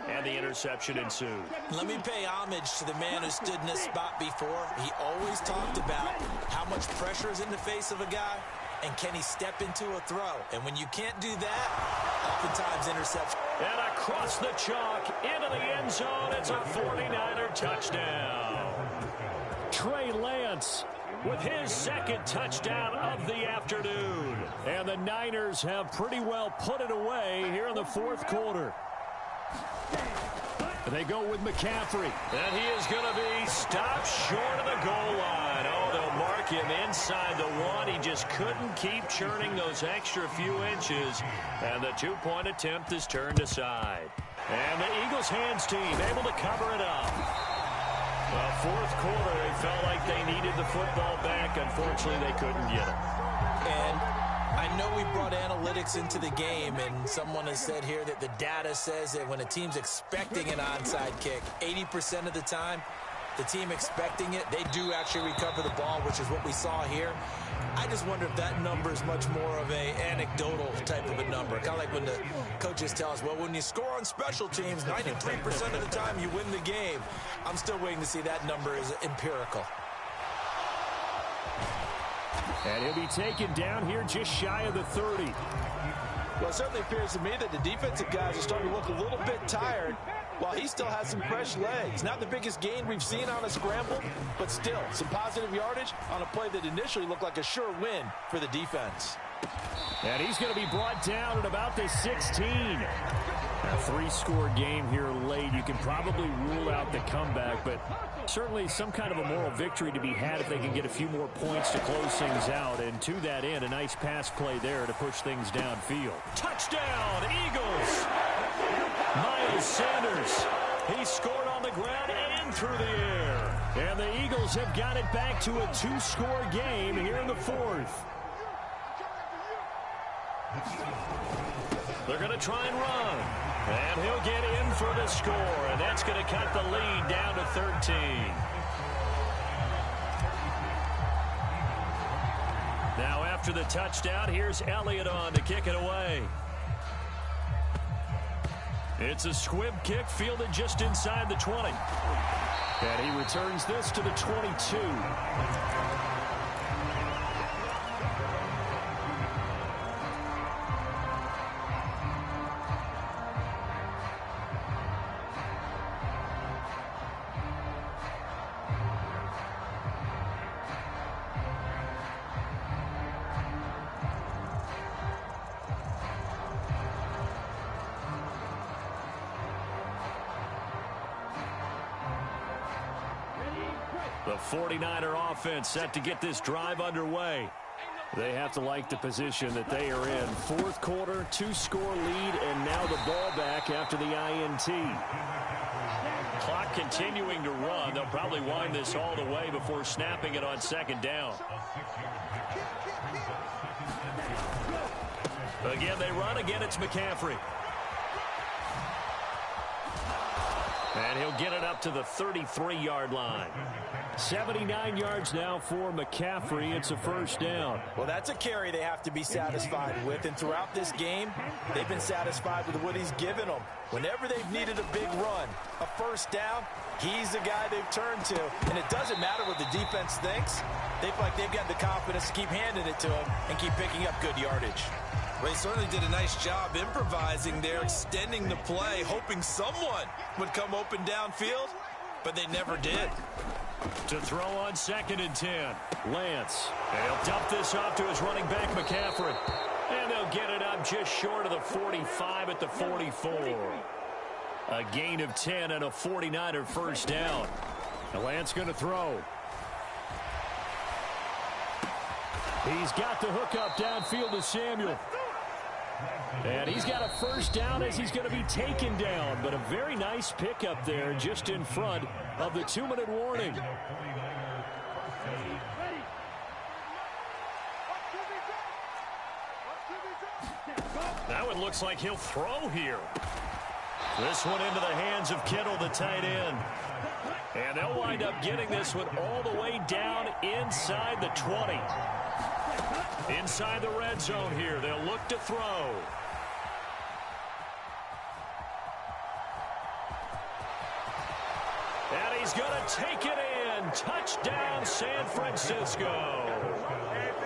S10: and the interception ensued.
S11: Let me pay homage to the man who stood in this spot before. He always talked about how much pressure is in the face of a guy, and can he step into a throw. And when you can't do that, oftentimes interception.
S10: And across the chalk, into the end zone, it's a 49er touchdown. Trey Lance with his 2nd touchdown of the afternoon. And the Niners have pretty well put it away here in the 4th quarter. They go with McCaffrey. And he is going to be stopped short of the goal line. Oh, they'll mark him inside the 1. He just couldn't keep churning those extra few inches. And the 2-point attempt is turned aside. And the Eagles hands team able to cover it up. Well, 4th quarter, it felt like they needed the football back. Unfortunately, they couldn't get it.
S11: And I know we brought analytics into the game, and someone has said here that the data says that when a team's expecting an onside kick, 80% of the time, the team expecting it, they do actually recover the ball, which is what we saw here. I just wonder if that number is much more of a anecdotal type of a number. Kind of like when the coaches tell us, well, when you score on special teams, 93% of the time you win the game. I'm still waiting to see that number is empirical.
S10: And he'll be taken down here just shy of the 30.
S11: Well, it certainly appears to me that the defensive guys are starting to look a little bit tired while he still has some fresh legs. Not the biggest gain we've seen on a scramble, but still some positive yardage on a play that initially looked like a sure win for the defense.
S10: And he's going to be brought down at about the 16. A 3-score game here late. You can probably rule out the comeback, but certainly some kind of a moral victory to be had if they can get a few more points to close things out. And to that end, a nice pass play there to push things downfield. Touchdown, Eagles! Miles Sanders, he scored on the ground and through the air. And the Eagles have got it back to a 2-score game here in the 4th. They're going to try and run. And he'll get in for the score. And that's going to cut the lead down to 13. Now after the touchdown, here's Elliott on to kick it away. It's a squib kick fielded just inside the 20. And he returns this to the 22. The 49er offense set to get this drive underway. They have to like the position that they are in. Fourth quarter, 2-score lead, and now the ball back after the INT. Clock continuing to run. They'll probably wind this all the way before snapping it on second down. Again, they run. Again, it's McCaffrey. And he'll get it up to the 33-yard line. 79 yards now for McCaffrey. It's a first down.
S11: Well, that's a carry they have to be satisfied with. And throughout this game, they've been satisfied with what he's given them. Whenever they've needed a big run, a first down, he's the guy they've turned to. And it doesn't matter what the defense thinks. They feel like they've got the confidence to keep handing it to him and keep picking up good yardage.
S12: Well, he certainly did a nice job improvising there, extending the play, hoping someone would come open downfield, but they never did.
S10: To throw on 2nd and 10. Lance. And he'll dump this off to his running back, McCaffrey. And they'll get it up just short of the 45 at the 44. A gain of 10 and a 49er first down. And Lance going to throw. He's got the hook up downfield to Samuel. And he's got a first down as he's going to be taken down. But a very nice pickup there just in front of the 2-minute warning. Now it looks like he'll throw here. This one into the hands of Kittle, the tight end. And they'll wind up getting this one all the way down inside the 20. Inside the red zone here. They'll look to throw. And he's going to take it in. Touchdown, San Francisco.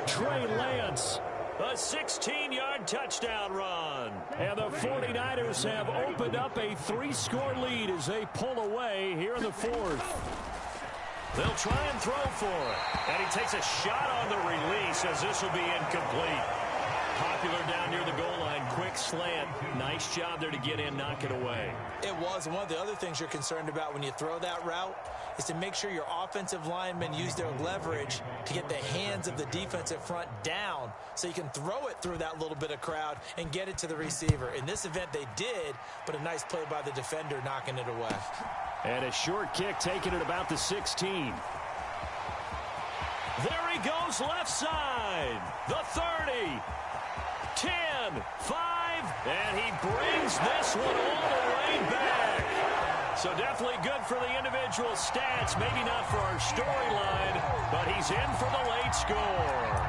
S10: Trey Lance, a 16-yard touchdown run. And the 49ers have opened up a 3-score lead as they pull away here in the 4th. They'll try and throw for it. And he takes a shot on the release as this will be incomplete. Popular down near the goal line. Quick slant. Nice job there to get in, knock it away.
S11: It was. And one of the other things you're concerned about when you throw that route is to make sure your offensive linemen use their leverage to get the hands of the defensive front down so you can throw it through that little bit of crowd and get it to the receiver. In this event, they did, but a nice play by the defender knocking it away.
S10: And a short kick taken at about the 16. There he goes left side. The 30. 10, 5, and he brings this one all the way back. So definitely good for the individual stats. Maybe not for our storyline, but he's in for the late score.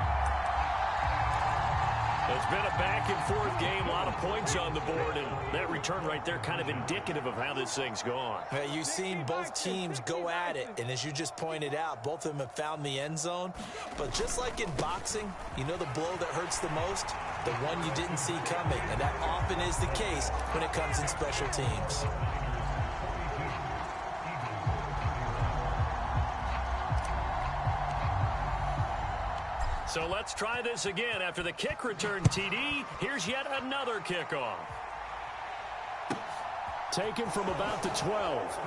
S10: It's been a back-and-forth game, a lot of points on the board, and that return right there kind of indicative of how this thing's gone.
S11: Yeah, you've seen both teams go at it, and as you just pointed out, both of them have found the end zone. But just like in boxing, you know the blow that hurts the most? The one you didn't see coming, and that often is the case when it comes in special teams.
S10: So let's try this again. After the kick return TD, here's yet another kickoff. Taken from about the 12.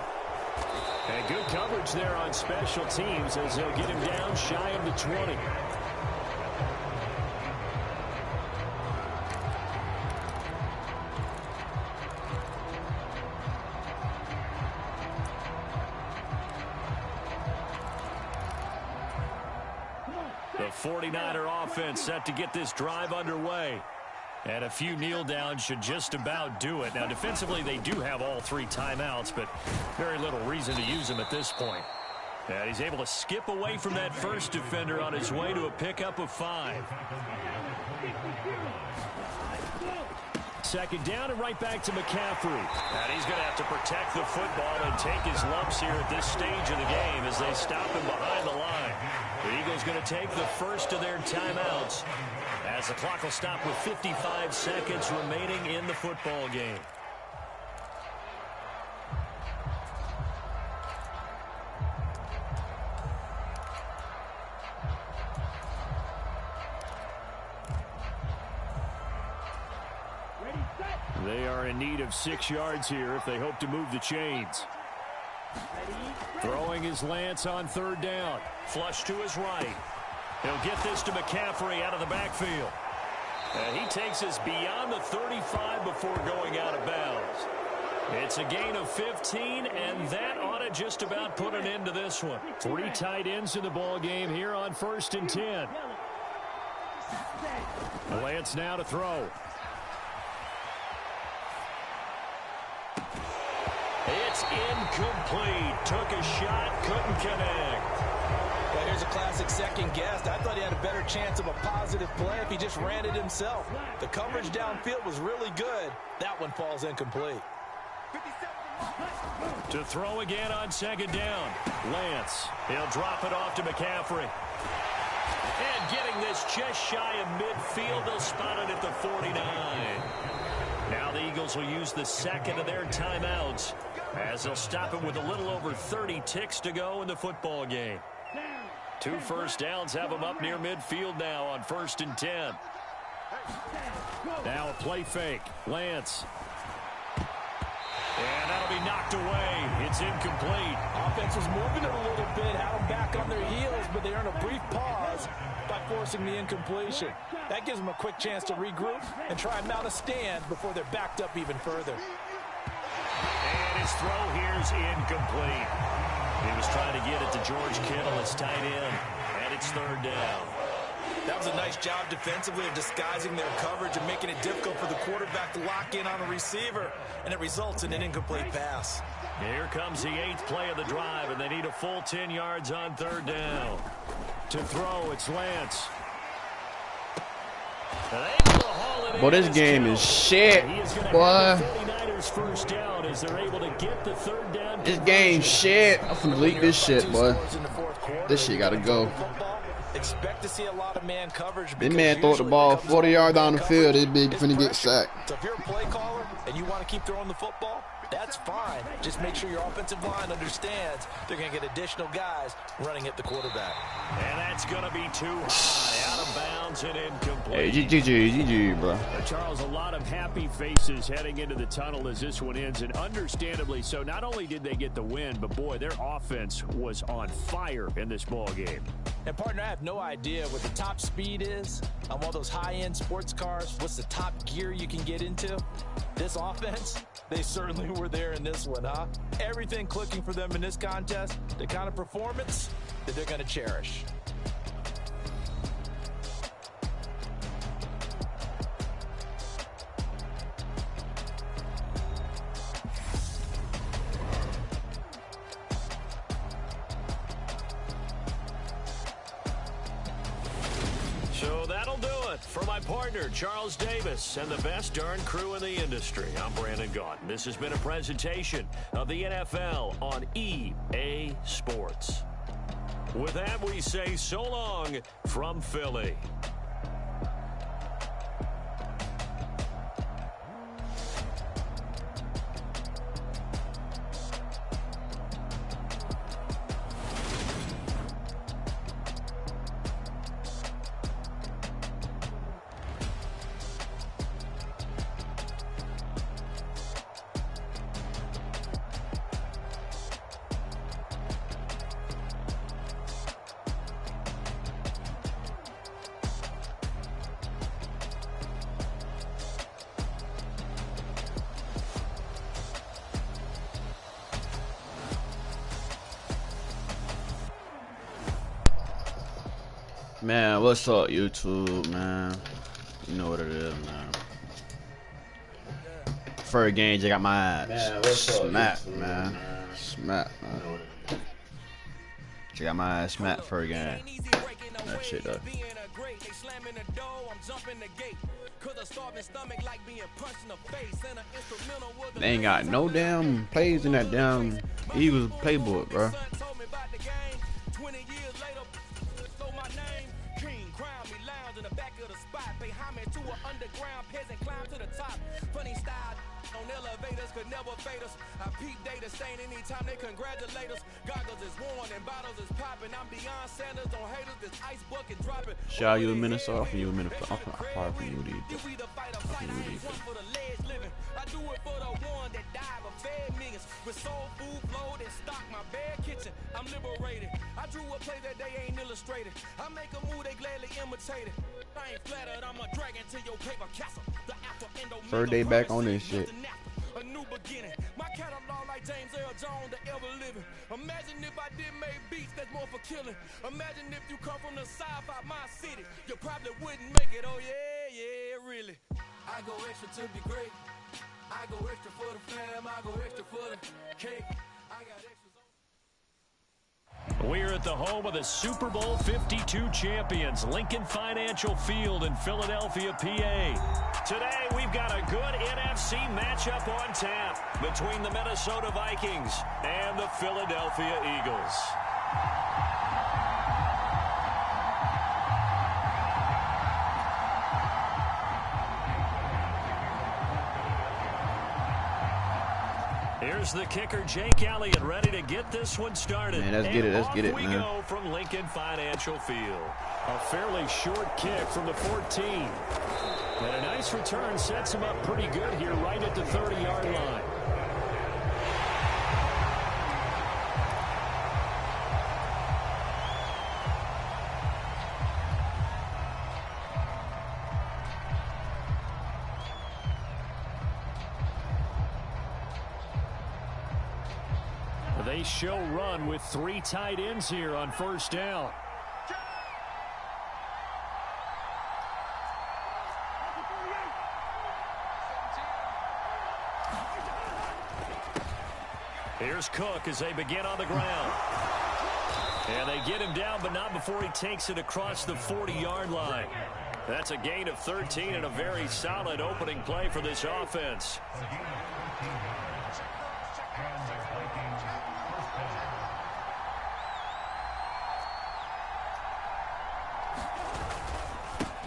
S10: And good coverage there on special teams as they'll get him down shy of the 20. The 49er offense set to get this drive underway. And a few kneel downs should just about do it. Now, defensively, they do have all 3 timeouts, but very little reason to use them at this point. And he's able to skip away from that first defender on his way to a pickup of 5. Second down and right back to McCaffrey. And he's going to have to protect the football and take his lumps here at this stage of the game as they stop him behind the line. The Eagles going to take the first of their timeouts as the clock will stop with 55 seconds remaining in the football game. They are in need of 6 yards here if they hope to move the chains. Throwing his Lance on 3rd down. Flush to his right. He'll get this to McCaffrey out of the backfield. And he takes us beyond the 35 before going out of bounds. It's a gain of 15, and that ought to just about put an end to this one. 3 tight ends in the ball game here on 1st and 10. Lance now to throw. It's incomplete. Took a shot, couldn't connect.
S11: Well, here's a classic second guess. I thought he had a better chance of a positive play if he just ran it himself. The coverage downfield was really good. That one falls incomplete.
S10: To throw again on 2nd down. Lance. He'll drop it off to McCaffrey. And getting this just shy of midfield, they'll spot it at the 49. Now the Eagles will use the 2nd of their timeouts as they'll stop it with a little over 30 ticks to go in the football game. 2 first downs have them up near midfield now on 1st and 10. Now a play fake. Lance. And that'll be knocked away. It's incomplete.
S11: Offense was moving it a little bit, had them back on their heels, but they earn a brief pause by forcing the incompletion. That gives them a quick chance to regroup and try and mount a stand before they're backed up even further.
S10: And his throw here's incomplete. He was trying to get it to George Kittle, his tight end, and it's 3rd down.
S11: That was a nice job defensively of disguising their coverage and making it difficult for the quarterback to lock in on a receiver, and it results in an incomplete pass.
S10: Here comes the 8th play of the drive, and they need a full 10 yards on 3rd down. To throw, it's Lance.
S5: Boy, this game is shit, boy.
S10: First down as they're able to get the 3rd down.
S5: This game shit. I'm finna delete this shit, boy. This shit gotta go.
S11: Expect to see a lot of man coverage.
S5: This man throw the ball 40 yards down the field. This big finna get sacked.
S11: So if you're a play caller and you want to keep throwing the football, that's fine. Just make sure your offensive line understands they're going to get additional guys running at the quarterback.
S10: And that's going to be too high, out of bounds and incomplete.
S5: Hey, GG, bro.
S10: Charles, a lot of happy faces heading into the tunnel as this one ends, and understandably so. Not only did they get the win, but boy, their offense was on fire in this ball game.
S11: And partner, I have no idea what the top speed is on one of those high-end sports cars. What's the top gear you can get into? This offense, they certainly were there in this one, huh? Everything clicking for them in this contest, the kind of performance that they're going to cherish.
S10: So that'll do it for my partner, Charles Davis, and the best darn crew in the industry. I'm Brandon Gaudin. This has been a presentation of the NFL on EA Sports. With that, we say so long from Philly.
S5: Man, what's up, YouTube, man? You know what it is, man. First game, just got my ass smacked, man. Smacked, man. Just got my ass smacked first game. That shit, though. They ain't got no damn plays in that damn Eagles playbook, bro.
S13: On elevators could never fade us. I peep data stain anytime they congratulate us. Goggles is worn and bottles is popping. I'm beyond Sanders on haters. This ice bucket dropping.
S5: Shout out you in Minnesota. For you in Minnesota. Far from you, dude.
S13: I do it for the one that died but fed millions. With soul food flowed and stocked my bare kitchen. I'm liberated. I drew a play that they ain't illustrated. I make a move they gladly imitate it. I ain't flattered. I'm a dragon to your paper castle. The apple endo.
S5: Third day back on this shit.
S13: A new beginning. My catalog like James Earl Jones, the ever living. Imagine if I did make beats that's more for killing. Imagine if you come from the sci-fi my city. You probably wouldn't make it. Oh yeah, really. I go extra to be great. I go extra for the fam. I go extra for the cake. I got extras.
S10: We're at the home of the Super Bowl 52 champions, Lincoln Financial Field in Philadelphia, PA. Today, we've got a good NFC matchup on tap between the Minnesota Vikings and the Philadelphia Eagles. Here's the kicker, Jake Elliott, ready to get this one started.
S5: Man, let's get it,
S10: we go from Lincoln Financial Field. A fairly short kick from the 14. And a nice return sets him up pretty good here right at the 30-yard line. They show run with 3 tight ends here on first down. Here's Cook as they begin on the ground. And they get him down, but not before he takes it across the 40-yard line. That's a gain of 13 and a very solid opening play for this offense.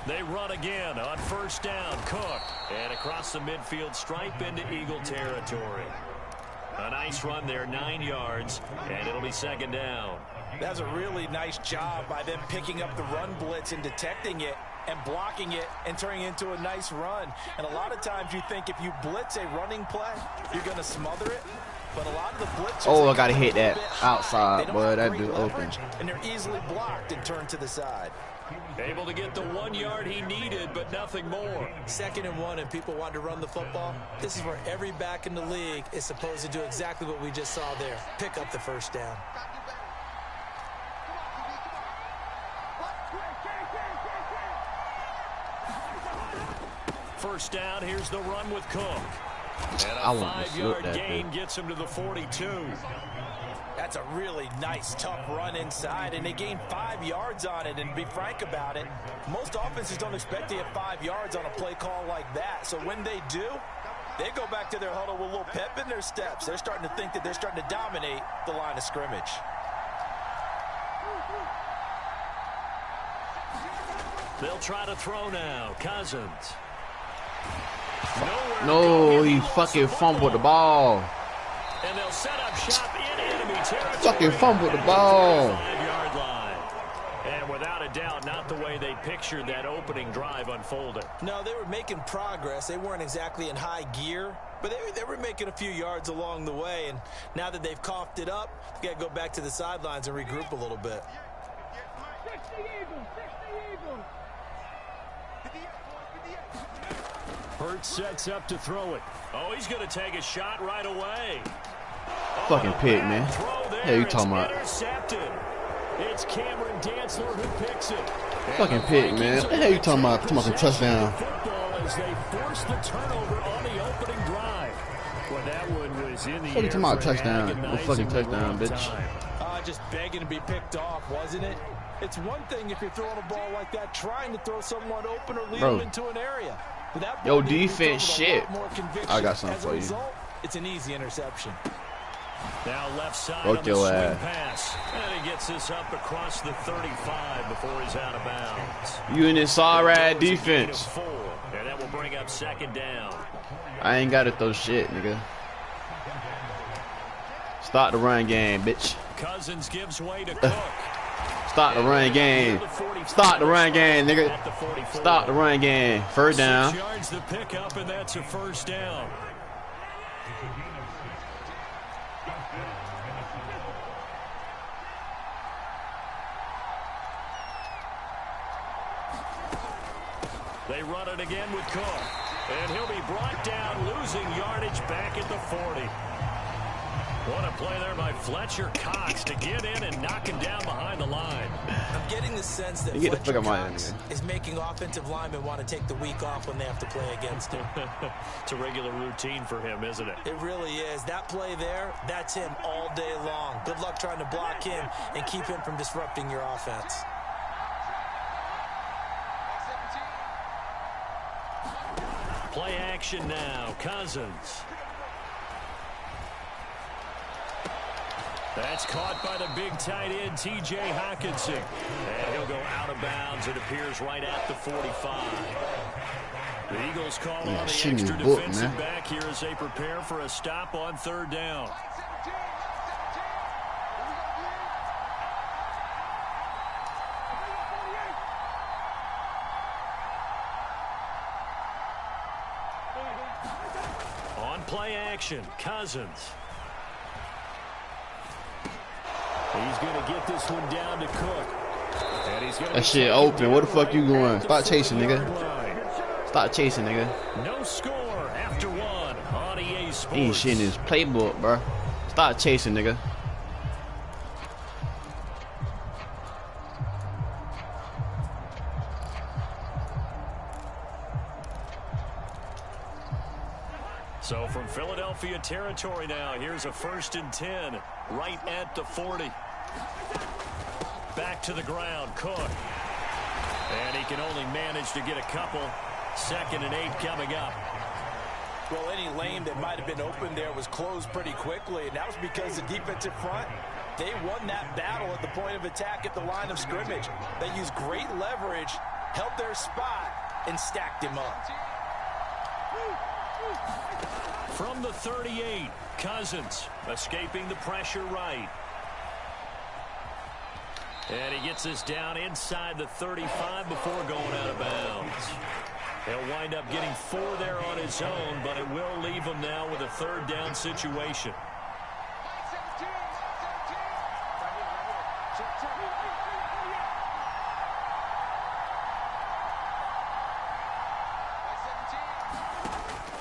S10: They run again on first down. Cook. And across the midfield stripe into Eagle territory. A nice run there, 9 yards, and it'll be second down.
S11: That's a really nice job by them picking up the run blitz and detecting it and blocking it and turning it into a nice run. And a lot of times you think if you blitz a running play, you're going to smother it. But a lot of the blitzers...
S5: Oh, I got to hit that outside, boy. That dude open.
S11: And they're easily blocked and turned to the side.
S10: Able to get the 1 yard he needed, but nothing more.
S11: 2nd and 1, and people want to run the football. This is where every back in the league is supposed to do exactly what we just saw there. Pick up the first down.
S10: First down, here's the run with Cook. And a
S5: I want to
S10: 5-yard gain gets him to the 42.
S11: That's a really nice, tough run inside, and they gained 5 yards on it. And to be frank about it, most offenses don't expect to get 5 yards on a play call like that. So when they do, they go back to their huddle with a little pep in their steps. They're starting to think that they're starting to dominate the line of scrimmage.
S10: They'll try to throw now. Cousins.
S5: No, he fucking fumbled the ball.
S10: And they'll set up shop in enemy territory.
S5: Fucking fumbled the ball.
S10: 5-yard line. And without a doubt, not the way they pictured that opening drive unfolding.
S11: No, they were making progress. They weren't exactly in high gear, but they were making a few yards along the way. And now that they've coughed it up, they've got to go back to the sidelines and regroup a little bit.
S10: Hurts sets up to throw it. Oh, he's going to take a shot right away.
S5: Fucking pick, man. Hey, you talking about?
S10: Intercepted. It's Cameron Dantzler who picks it.
S5: Fucking pick, man. What the hell you talking about? Talking about touchdown.
S10: Football as they force the turnover on the opening drive. Well, that one was in the air.
S5: What you talking about? Touchdown. No fucking touchdown, bitch.
S11: Just begging to be picked off, wasn't it? It's one thing if you're throwing a ball like that, trying to throw someone open or lead them into an area.
S5: Yo, defense shit. I got something for you.
S11: It's an easy interception.
S10: Now left side
S5: Broke
S10: on the
S5: your
S10: swing
S5: ass.
S10: pass. And he gets this up across the 35 before he's out of bounds.
S5: You in this all-right defense.
S10: 4, and that will bring up second down.
S5: I ain't got to throw shit, nigga. Start the run game, bitch.
S10: Cousins gives way to Cook.
S5: Start the run game. Start the run game, nigga. Start the run game. First down.
S10: 6 yards the pickup, and that's a first down. They run it again with Cook. And he'll be brought down, losing yardage back at the 40. What a play there by Fletcher Cox to get in and knock him down behind the line.
S11: I'm getting the sense that Fletcher Cox is making offensive linemen want to take the week off when they have to play against him.
S10: It's a regular routine for him, isn't it?
S11: It really is. That play there, that's him all day long. Good luck trying to block him and keep him from disrupting your offense.
S10: Play action now. Cousins. That's caught by the big tight end, T.J. Hockenson. And he'll go out of bounds. It appears right at the 45. The Eagles call on the extra defensive back here as they prepare for a stop on third down. On play action, Cousins. He's going to get this one down to Cook. And he's gonna
S5: that shit open. Where the fuck you going? Stop chasing, nigga. Stop chasing, nigga.
S10: No score after 1 on EA Sports.
S5: He ain't shit in his playbook, bro. Stop chasing, nigga.
S10: So from Philadelphia territory now, here's a 1st and 10 right at the 40. Back to the ground, Cook. And he can only manage to get a couple. 2nd and 8 coming up.
S11: Well, any lane that might have been open there was closed pretty quickly, and that was because the defensive front, they won that battle at the point of attack at the line of scrimmage. They used great leverage, held their spot, and stacked him up.
S10: From the 38, Cousins escaping the pressure right. And he gets this down inside the 35 before going out of bounds. He'll wind up getting 4 there on his own, but it will leave him now with a 3rd down situation.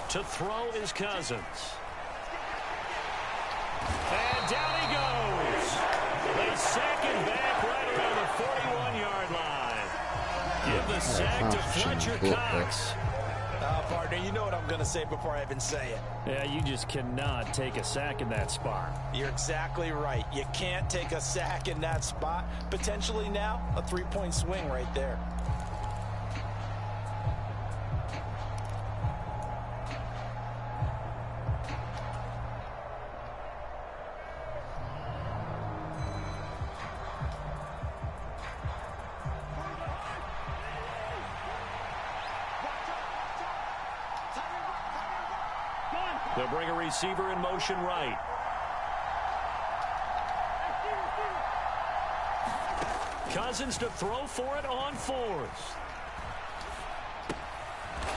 S10: To throw is Cousins. And down he goes. They sack him back right around the 41-yard line. Give the sack to Fletcher Cox.
S11: Partner, you know what I'm going to say before I even say it.
S10: Yeah, you just cannot take a sack in that spot.
S11: You're exactly right. You can't take a sack in that spot. Potentially now, a 3-point swing right there.
S10: They'll bring a receiver in motion right. Cousins to throw for it on 4th.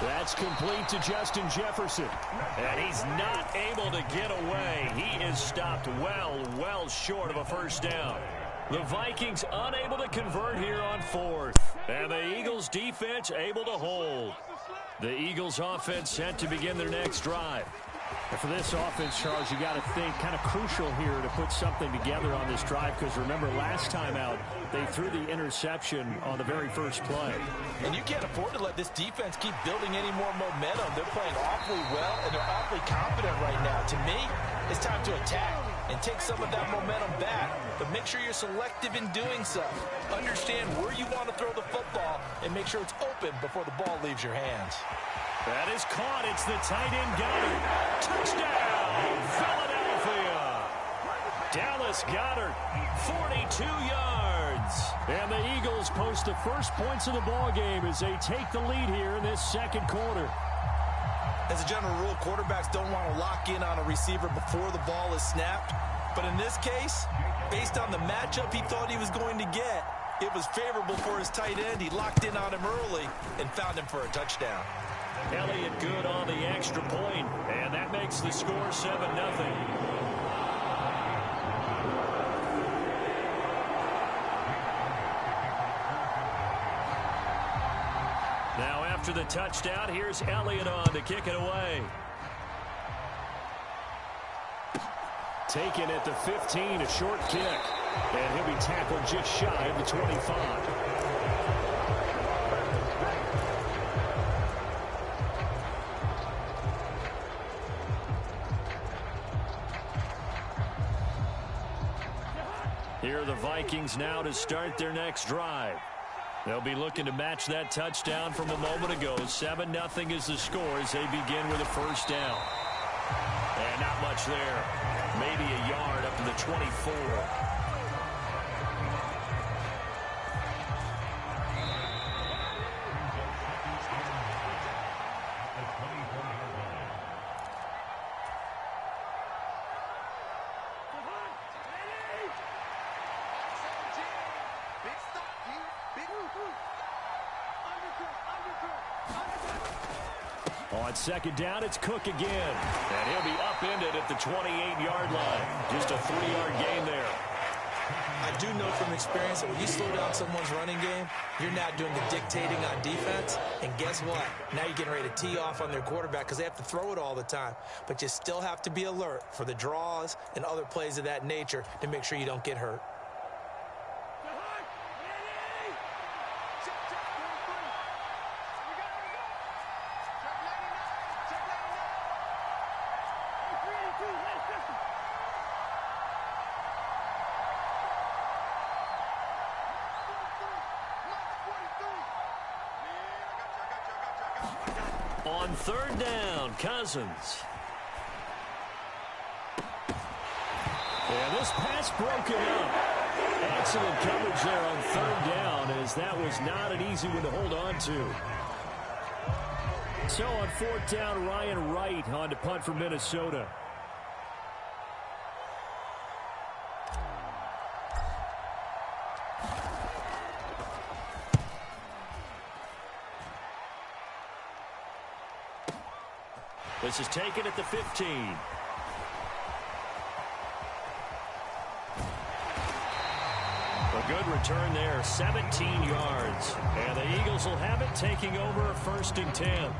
S10: That's complete to Justin Jefferson. And he's not able to get away. He is stopped well short of a 1st down. The Vikings unable to convert here on 4th. And the Eagles defense able to hold. The Eagles offense set to begin their next drive.
S14: And for this offense, Charles, you got to think kind of crucial here to put something together on this drive, because remember last time out they threw the interception on the very first play.
S11: And you can't afford to let this defense keep building any more momentum. They're playing awfully well, and they're awfully confident right now. To me, it's time to attack and take some of that momentum back, but make sure you're selective in doing so. Understand where you want to throw the football and make sure it's open before the ball leaves your hands.
S10: That is caught. It's the tight end Goddard. Touchdown, Philadelphia. Dallas Goedert, 42 yards. And the Eagles post the first points of the ball game as they take the lead here in this second quarter.
S12: As a general rule, quarterbacks don't want to lock in on a receiver before the ball is snapped. But in this case, based on the matchup he thought he was going to get, it was favorable for his tight end. He locked in on him early and found him for a touchdown.
S10: Elliott good on the extra point, and that makes the score 7-0. Now after the touchdown, here's Elliott on to kick it away. Taken at the 15, a short kick. And he'll be tackled just shy of the 25. Here are the Vikings now to start their next drive. They'll be looking to match that touchdown from a moment ago. 7-0 is the score as they begin with a first down. And not much there. Maybe a yard up to the 24. On second down, it's Cook again. And he'll be upended at the 28-yard line. Just a 3-yard gain there.
S12: I do know from experience that when you slow down someone's running game, you're now doing the dictating on defense. And guess what? Now you're getting ready to tee off on their quarterback because they have to throw it all the time. But you still have to be alert for the draws and other plays of that nature to make sure you don't get hurt.
S10: On third down, Cousins. And this pass broken up. Excellent coverage there on third down, as that was not an easy one to hold on to. So on fourth down, Ryan Wright on to punt for Minnesota. This is taken at the 15. A good return there, 17 yards. And the Eagles will have it, taking over a 1st and 10.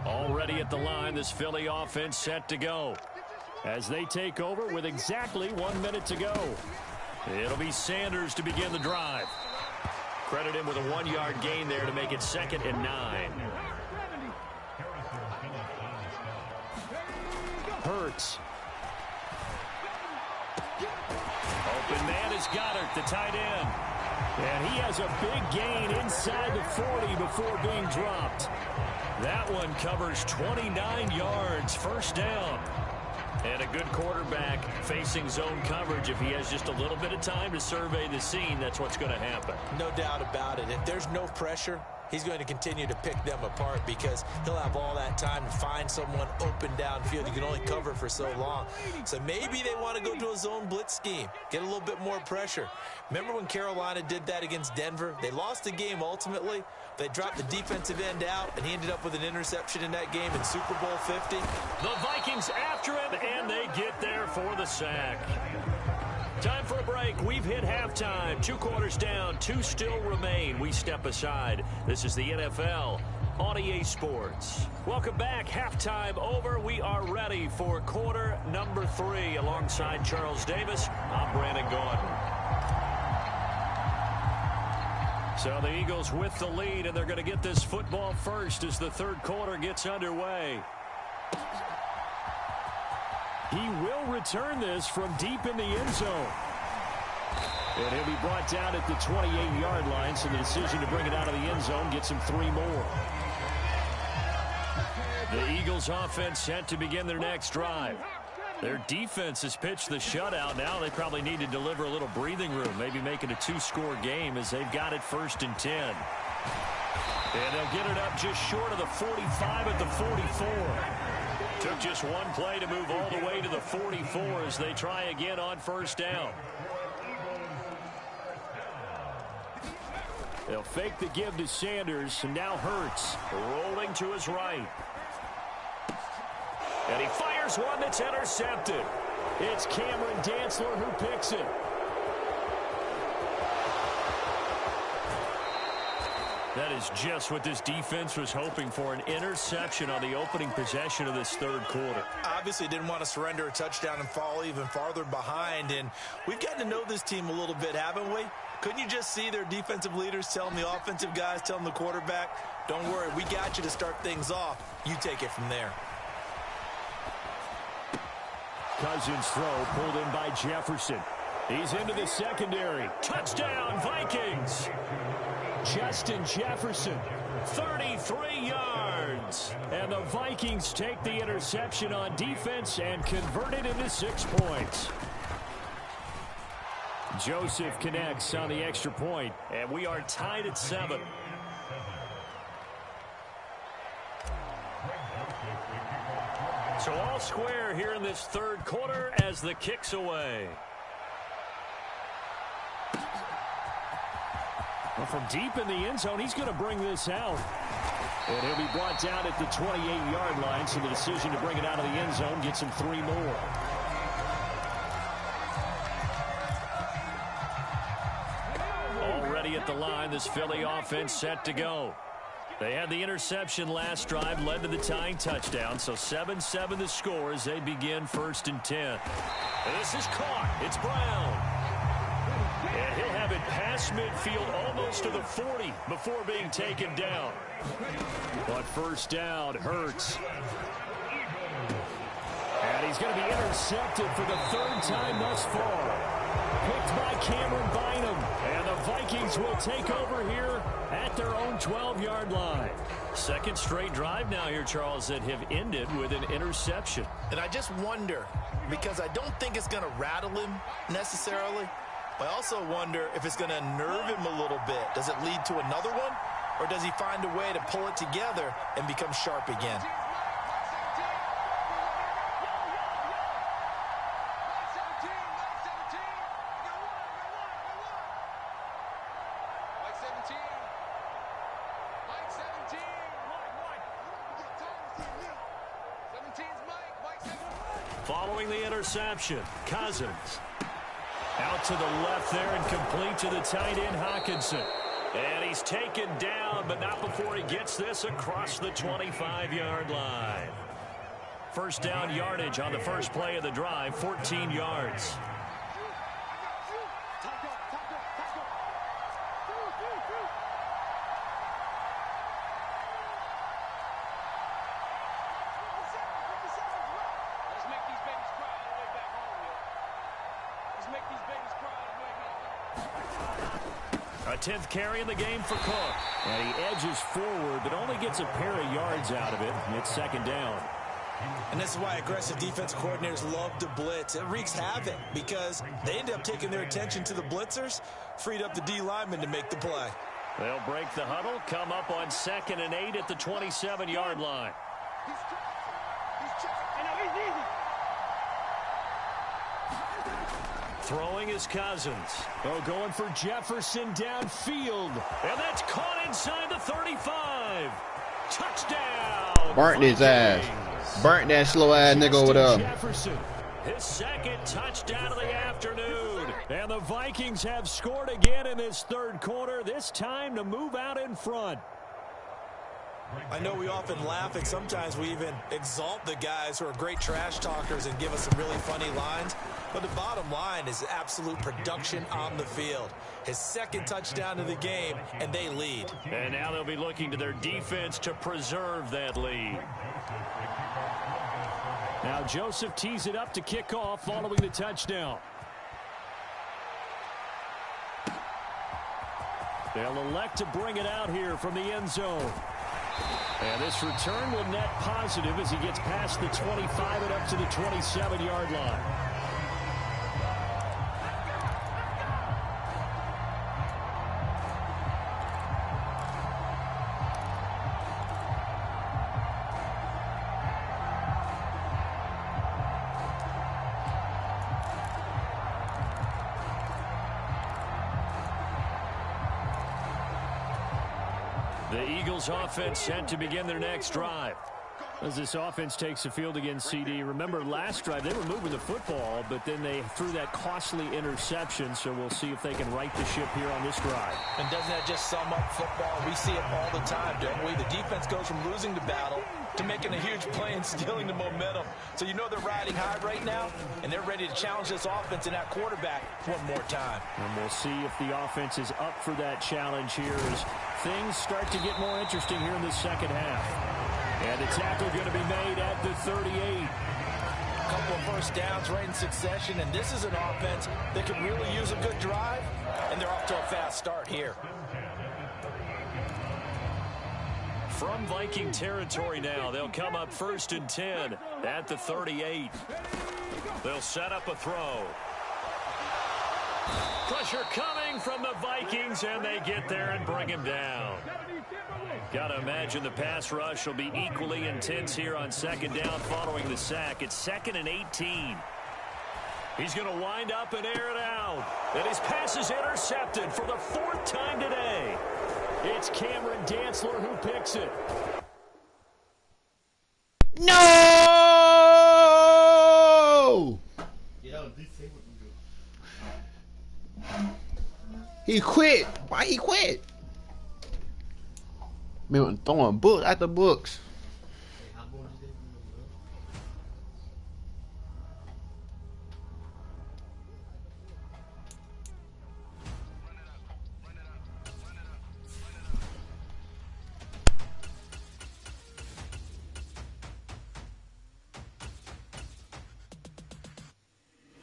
S10: Already at the line, this Philly offense set to go as they take over with exactly 1 minute to go. It'll be Sanders to begin the drive. Credit him with a 1-yard gain there to make it 2nd and 9. Hurts. Open man is Goddard, the tight end. And he has a big gain inside the 40 before being dropped. That one covers 29 yards, 1st down. And a good quarterback facing zone coverage. If he has just a little bit of time to survey the scene, that's what's going to happen.
S12: No doubt about it. If there's no pressure, he's going to continue to pick them apart because he'll have all that time to find someone open downfield. You can only cover for so long. So maybe they want to go to a zone blitz scheme, get a little bit more pressure. Remember when Carolina did that against Denver? They lost the game ultimately. They dropped the defensive end out, and he ended up with an interception in that game in Super Bowl 50.
S10: The Vikings after him, and they get there for the sack. Time for a break. We've hit halftime. 2 quarters down, 2 still remain. We step aside. This is the NFL on EA Sports. Welcome back. Halftime over. We are ready for quarter number 3. Alongside Charles Davis, I'm Brandon Gordon. So the Eagles with the lead, and they're going to get this football first as the 3rd quarter gets underway. He will return this from deep in the end zone.
S14: And he'll be brought down at the 28-yard line, so the decision to bring it out of the end zone gets him 3 more. The Eagles offense set to begin their next drive. Their defense has pitched the shutout. Now they probably need to deliver a little breathing room, maybe make it a 2-score game as they've got it 1st and 10. And they'll get it up just short of the 45 at the 44. Took just one play to move all the way to the 44 as they try again on 1st down. They'll fake the give to Sanders, and now Hurts rolling to his right. And he fires one that's intercepted. It's Cameron Dantzler who picks it. That is just what this defense was hoping for, an interception on the opening possession of this 3rd quarter.
S12: Obviously didn't want to surrender a touchdown and fall even farther behind, and we've gotten to know this team a little bit, haven't we? Couldn't you just see their defensive leaders telling the offensive guys, telling the quarterback, don't worry, we got you to start things off. You take it from there.
S14: Cousins' throw pulled in by Jefferson. He's into the secondary. Touchdown, Vikings! Justin Jefferson, 33 yards. And the Vikings take the interception on defense and convert it into 6 points. Joseph connects on the extra point, and we are tied at 7. So all square here in this 3rd quarter as the kick's away. Well, from deep in the end zone, he's going to bring this out. And he'll be brought down at the 28-yard line, so the decision to bring it out of the end zone gets him 3 more. Already at the line, this Philly offense set to go. They had the interception last drive, led to the tying touchdown, so 7-7 the score as they begin 1st and 10. And this is caught. It's Brown. And he'll have it past midfield almost to the 40 before being taken down. But 1st down, Hurts. And he's going to be intercepted for the 3rd time thus far. Picked by Cameron Bynum. And the Vikings will take over here at their own 12-yard line. 2nd straight drive now here, Charles, that have ended with an interception.
S12: And I just wonder, because I don't think it's going to rattle him necessarily, I also wonder if it's going to nerve him a little bit. Does it lead to another one? Or does he find a way to pull it together and become sharp again?
S14: Following the interception, Cousins. Out to the left there and complete to the tight end, Hockenson. And he's taken down, but not before he gets this across the 25-yard line. 1st down yardage on the first play of the drive, 14 yards. A 10th carry in the game for Cook. And he edges forward, but only gets a pair of yards out of it. It's 2nd down.
S12: And this is why aggressive defense coordinators love to blitz. It wreaks havoc because they end up taking their attention to the blitzers, freed up the D lineman to make the play.
S14: They'll break the huddle, come up on 2nd and 8 at the 27-yard line. Throwing is Cousins. Oh, going for Jefferson downfield. And that's caught inside the 35. Touchdown.
S5: Burnt his ass. Burnt that slow ass nigga over there.
S14: Jefferson, his 2nd touchdown of the afternoon. And the Vikings have scored again in this 3rd quarter, this time to move out in front.
S12: I know we often laugh and sometimes we even exalt the guys who are great trash talkers and give us some really funny lines. But the bottom line is absolute production on the field. His 2nd touchdown of the game, and they lead.
S14: And now they'll be looking to their defense to preserve that lead. Now Joseph tees it up to kick off following the touchdown.
S10: They'll elect to bring it out here from the end zone. And this return will net positive as he gets past the 25 and up to the 27-yard line. The Eagles offense set to begin their next drive. As this offense takes the field against CD, remember last drive they were moving the football, but then they threw that costly interception, so we'll see if they can right the ship here on this drive.
S12: And doesn't that just sum up football? We see it all the time, don't we? The defense goes from losing the battle to making a huge play and stealing the momentum. So you know they're riding high right now, and they're ready to challenge this offense and that quarterback one more time.
S10: And we'll see if the offense is up for that challenge here as things start to get more interesting here in the second half. And the tackle going to be made at the 38.
S12: A couple of first downs right in succession, and this is an offense that can really use a good drive, and they're off to a fast start here.
S10: From Viking territory now, they'll come up 1st and 10 at the 38. They'll set up a throw. Pressure coming from the Vikings, and they get there and bring him down. Got to imagine the pass rush will be equally intense here on second down following the sack. It's 2nd and 18. He's going to wind up and air it out. And his pass is intercepted for the 4th time today. It's Cameron Dantzler who picks it.
S5: No! He quit. Why he quit? Man, throwing books at the books.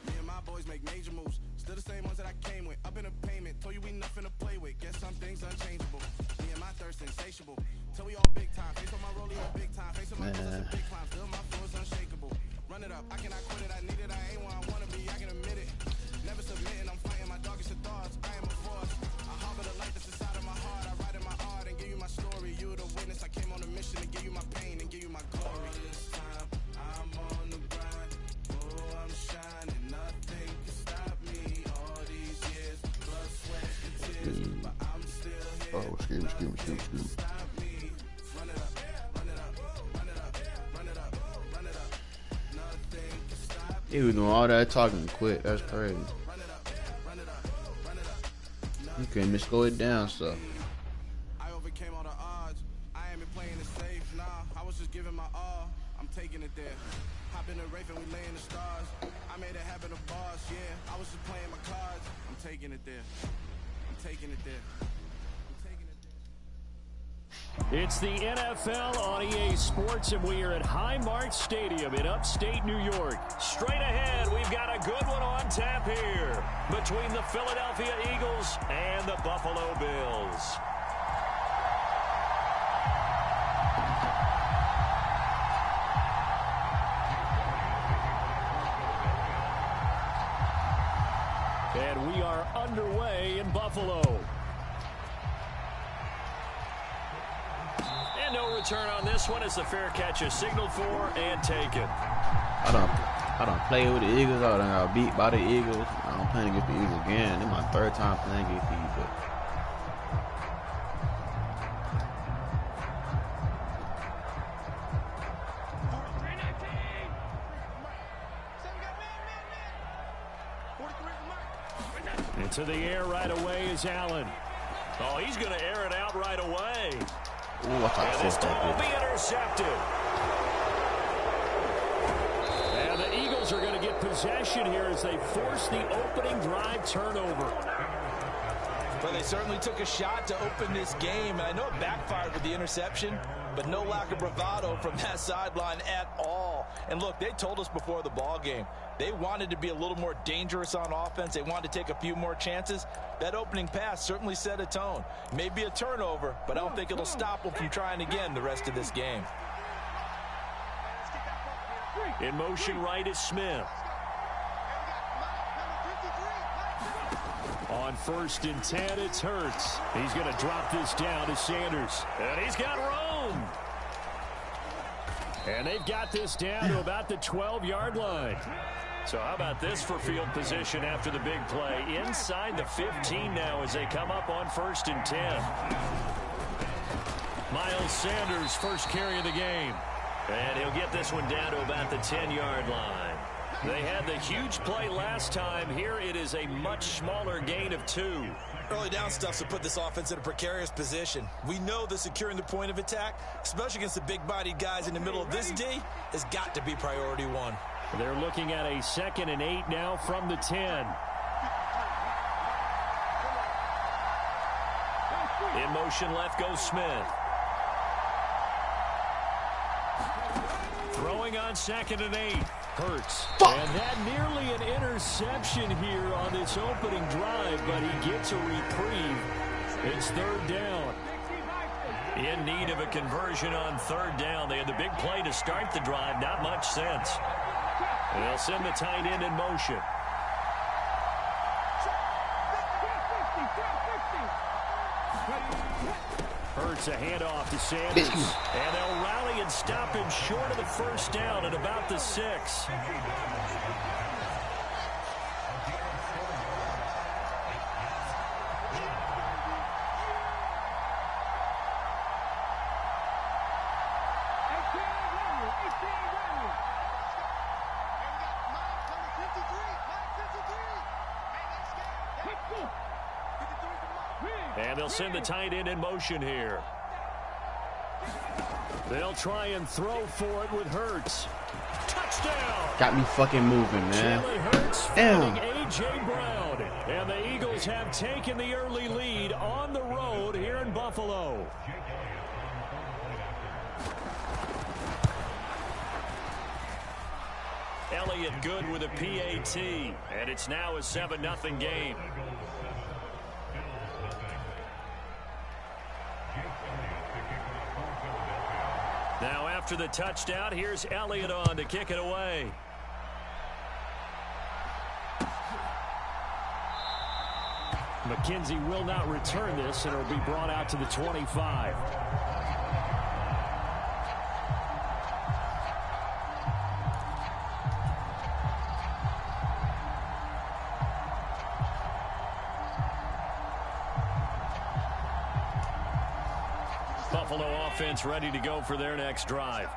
S6: Me and my boys make major moves. Still the same ones that I came with. Up in a payment. Told you we nothing to play with. Guess some things unchangeable. Me and my thirst insatiable. Till we all big time. Face on my rollie on big time. Face on my business a big climb. Still my flow is unshakable. Run it up. I cannot quit it. I need it. I ain't where I wanna be. I can admit it. Never submitting. I'm fighting my darkest of thoughts. I am a force. I harbor the light that's inside of my heart. I write in my art and give you my story. You the witness. I came on a mission to give you my pain and give you my glory. All this time I'm on the grind. Oh, I'm shining. Nothing can stop me. All these years, blood, sweat, and tears. But I'm still here.
S5: Oh, excuse me. He was doing all that talking quick. That's crazy. You can't even slow it down, so.
S6: I overcame all the odds. I ain't been playing it safe, nah. I was just giving my all. I'm taking it there. Hop in the Wraith and we lay in the stars. I made it happen, a boss, yeah. I was just playing my cards. I'm taking it there. I'm taking it there.
S10: It's the NFL on EA Sports, and we are at Highmark Stadium in upstate New York. Straight ahead, we've got a good one on tap here between the Philadelphia Eagles and the Buffalo Bills. And we are underway in Buffalo. And no return on this one as the fair catch is signaled for and taken.
S5: I don't play with the Eagles. I done got beat by the Eagles. I don't plan to get the Eagles again. This is my 3rd time playing against the Eagles.
S10: Into the air right away is Allen. Oh, he's going to air it out right away.
S5: Ooh, and
S10: this time will be intercepted. And the Eagles are going to get possession here as they force the opening drive turnover.
S12: Well, they certainly took a shot to open this game, and I know it backfired with the interception, but no lack of bravado from that sideline at all. And look, they told us before the ball game, they wanted to be a little more dangerous on offense. They wanted to take a few more chances. That opening pass certainly set a tone. Maybe a turnover, but I don't think it'll stop them from trying again the rest of this game.
S10: In motion right is Smith. On 1st and 10, it's Hurts. He's going to drop this down to Sanders. And he's got room. And they've got this down to about the 12-yard line. So how about this for field position after the big play? Inside the 15 now as they come up on 1st and 10. Miles Sanders, first carry of the game. And he'll get this one down to about the 10-yard line. They had the huge play last time. Here it is a much smaller gain of 2.
S12: Early down stuff's to put this offense in a precarious position. We know that securing the point of attack, especially against the big-bodied guys in the middle of this D, has got to be priority 1.
S10: They're looking at a 2nd and 8 now from the 10. In motion left goes Smith. Throwing on 2nd and 8. Hurts. And that nearly an interception here on this opening drive, but he gets a reprieve. It's 3rd down. In need of a conversion on 3rd down. They had the big play to start the drive. Not much sense. And they'll send the tight end in motion. Hurts a handoff to Sanders. And they'll rally and stop him short of the 1st down at about the 6. And they'll send the tight end in motion here. They'll try and throw for it with Hurts. Touchdown!
S5: Got me fucking moving, man.
S10: Jalen Hurts
S5: Damn.
S10: finding A.J. Brown. And the Eagles have taken the early lead on the road here in Buffalo. Elliott good with a PAT. And it's now a 7-0 game. Now after the touchdown, here's Elliott on to kick it away. McKenzie will not return this, and it'll be brought out to the 25. Buffalo offense ready to go for their next drive.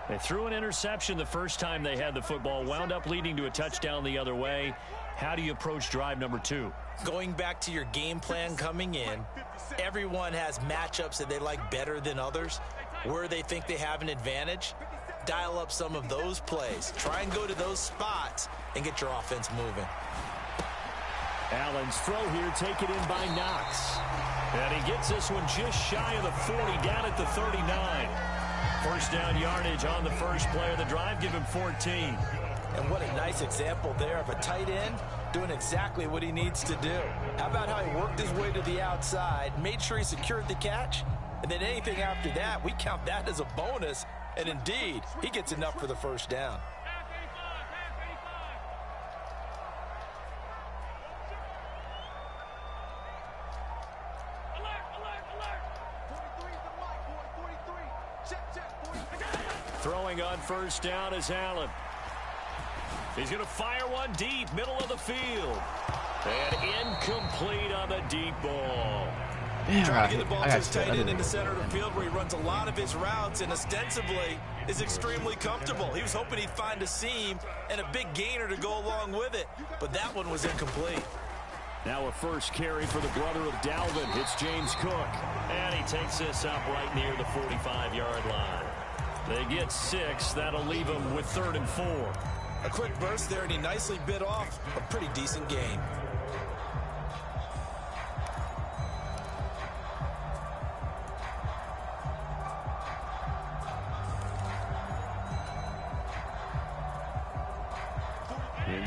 S10: They threw an interception the first time they had the football, wound up leading to a touchdown the other way. How do you approach drive number 2?
S12: Going back to your game plan coming in, everyone has matchups that they like better than others, where they think they have an advantage. Dial up some of those plays. Try and go to those spots and get your offense moving.
S10: Allen's throw here, take it in by Knox. And he gets this one just shy of the 40, down at the 39. First down yardage on the first play of the drive, give him 14.
S12: And what a nice example there of a tight end doing exactly what he needs to do. How about how he worked his way to the outside, made sure he secured the catch, and then anything after that, we count that as a bonus. And indeed, he gets enough for the first down.
S10: Throwing on first down is Allen. He's going to fire one deep, middle of the field. And incomplete on the deep ball.
S12: Yeah, trying to get the ball to his tight end in the center of the field where he runs a lot of his routes and ostensibly is extremely comfortable. He was hoping he'd find a seam and a big gainer to go along with it, but that one was incomplete.
S10: Now a first carry for the brother of Dalvin. It's James Cook. And he takes this up right near the 45-yard line. They get 6. That'll leave them with 3rd and 4.
S12: A quick burst there, and he nicely bit off a pretty decent gain.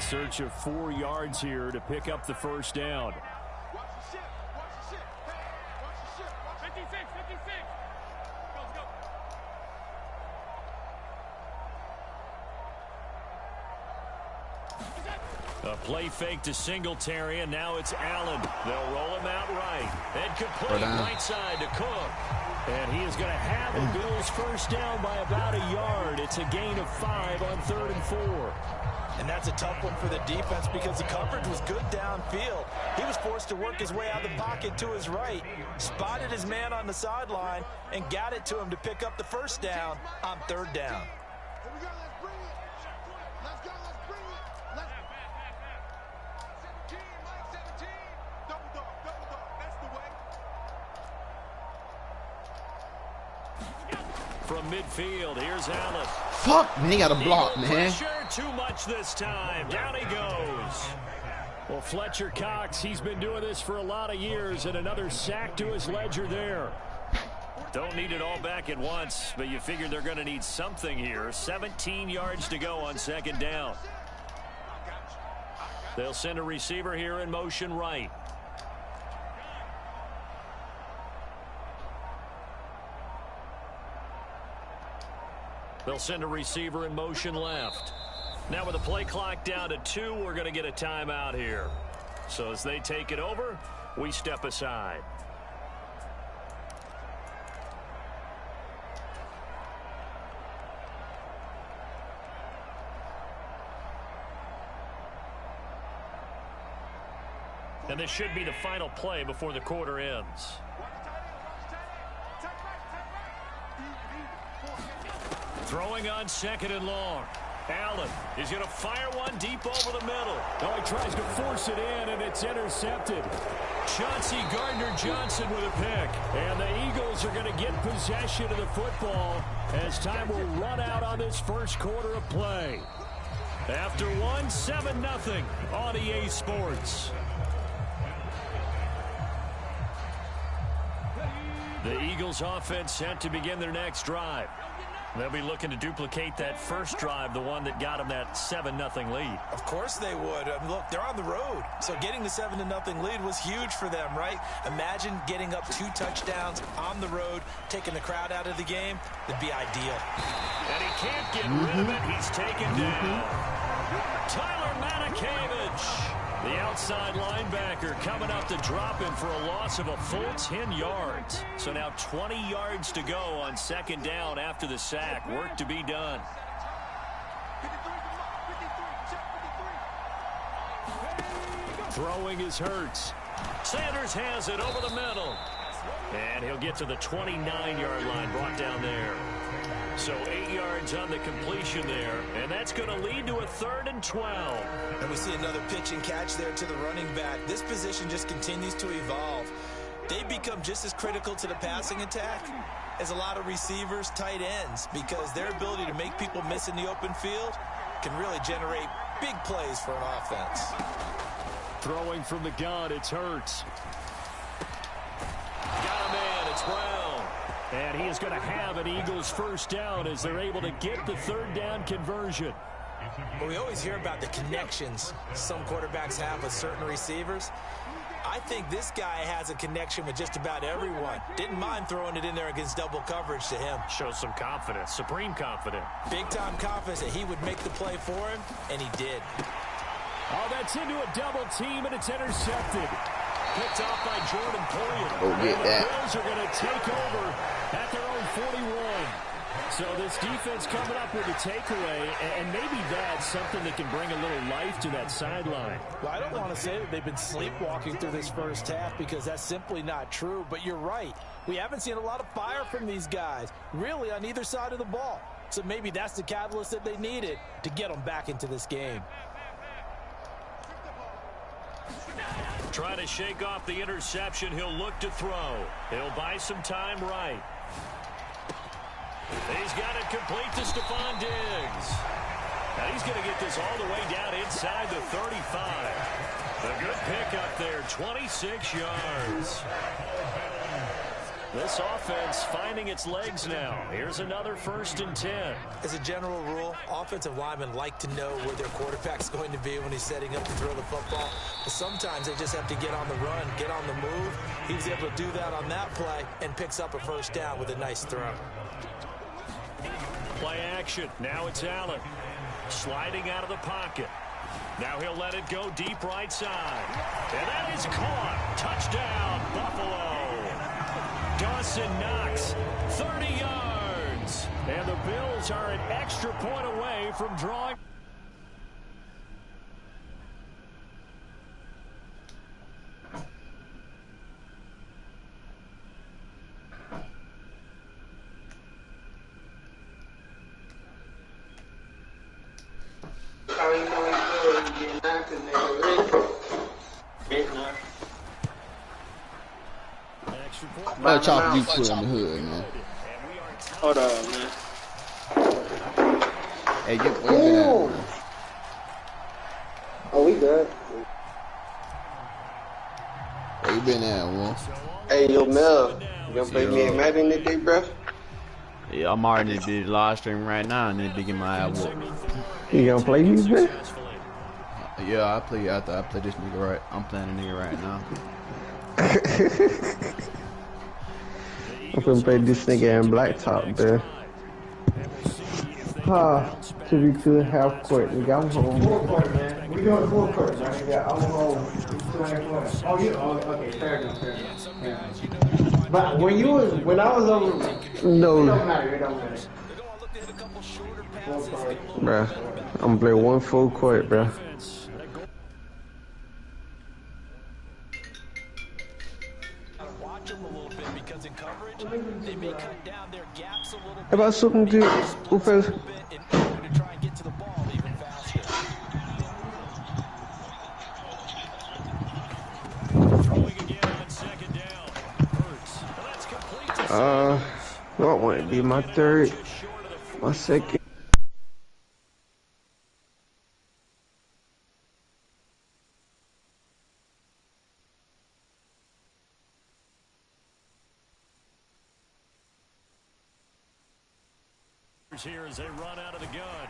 S10: search of 4 yards here to pick up the first down. A play fake to Singletary, and now it's Allen. They'll roll him out right. And complete right side to Cook. And he is going to have a Bills first down by about a yard. It's a gain of 5 on 3rd and 4.
S12: And that's a tough one for the defense because the coverage was good downfield. He was forced to work his way out of the pocket to his right, spotted his man on the sideline, and got it to him to pick up the first down on 3rd down.
S10: From midfield, here's Allen.
S5: Fuck, man, he got a block, man.
S10: Pressure too much this time. Down he goes. Well, Fletcher Cox, he's been doing this for a lot of years, and another sack to his ledger there. Don't need it all back at once, but you figure they're going to need something here. 17 yards to go on 2nd down. They'll send a receiver here in motion right. They'll send a receiver in motion left. Now with the play clock down to 2, we're going to get a timeout here. So as they take it over, we step aside. And this should be the final play before the quarter ends. Throwing on 2nd and long. Allen is going to fire one deep over the middle.
S14: Oh, he tries to force it in, and it's intercepted.
S10: Chauncey Gardner-Johnson with a pick.
S14: And the Eagles are going to get possession of the football as time will run out on this first quarter of play.
S10: After 1, 7-0 on EA Sports. The Eagles offense set to begin their next drive. They'll be looking to duplicate that first drive, the one that got them that 7-0 lead.
S12: Of course they would. I mean, look, they're on the road. So getting the 7-0 lead was huge for them, right? Imagine getting up 2 touchdowns on the road, taking the crowd out of the game. That'd be ideal.
S10: And he can't get rid of it. He's taken down. Tyler Matakevich, the outside linebacker, coming up to drop him for a loss of a full 10 yards. So now 20 yards to go on 2nd down after the sack. Work to be done.
S14: Throwing is Hurts.
S10: Sanders has it over the middle. And he'll get to the 29-yard line, brought down there. So 8 yards on the completion there. And that's going to lead to a 3rd and 12.
S12: And we see another pitch and catch there to the running back. This position just continues to evolve. They become just as critical to the passing attack as a lot of receivers, tight ends, because their ability to make people miss in the open field can really generate big plays for an offense.
S14: Throwing from the gun, it's Hurts.
S10: Got a man, it's Brown.
S14: And he is going to have an Eagles first down as they're able to get the 3rd down conversion.
S12: Well, we always hear about the connections some quarterbacks have with certain receivers. I think this guy has a connection with just about everyone. Didn't mind throwing it in there against double coverage to him.
S10: Shows some confidence, supreme confidence.
S12: Big-time confidence that he would make the play for him, and he did.
S14: Oh, that's into a double team, and it's intercepted. Picked off by Jordan Poyer.
S5: Oh, get that.
S14: The Bills are going to take over at their own 41. So this defense coming up with a takeaway, and maybe that's something that can bring a little life to that sideline.
S11: Well, I don't want to say that they've been sleepwalking through this first half because that's simply not true, but you're right. We haven't seen a lot of fire from these guys, really on either side of the ball. So maybe that's the catalyst that they needed to get them back into this game.
S10: Trying to shake off the interception. He'll look to throw. He'll buy some time right. He's got it complete to Stephon Diggs. Now he's going to get this all the way down inside the 35. A good pick up there, 26 yards. This offense finding its legs now. Here's another 1st and 10.
S12: As a general rule, offensive linemen like to know where their quarterback's going to be when he's setting up to throw the football. But sometimes they just have to get on the run, get on the move. He was able to do that on that play and picks up a 1st down with a nice throw.
S10: Play action. Now it's Allen. Sliding out of the pocket. Now he'll let it go deep right side. And that is caught. Touchdown, Buffalo. Dawson Knox, 30 yards. And the Bills are an extra point away from drawing.
S5: What chopper you put on the hood, man?
S15: Hold on, man.
S5: Hey, get where you at, man?
S15: Oh, we good.
S5: Where you been at, Wolf?
S15: Hey, yo, Mel. You gonna play me and Madden today, bro?
S5: Yeah, I'm already in the live stream right now and then digging my ass whoop.
S15: You gonna play me, man?
S5: Yeah, I play after I play this nigga right. I'm playing a nigga right now.
S15: I'm gonna play this nigga in blacktop, bro. To be good, half court, nigga. I'm home. Full court, man. We doing full court, man. Nigga. I'm home. Oh, you? Oh, okay, fair enough, fair enough. But when I was over, no. It don't matter. It don't matter. Bruh, I'm gonna play one full court, bruh. How about something to Ufez? What would it be? My third, my second.
S10: Here as they run out of the gun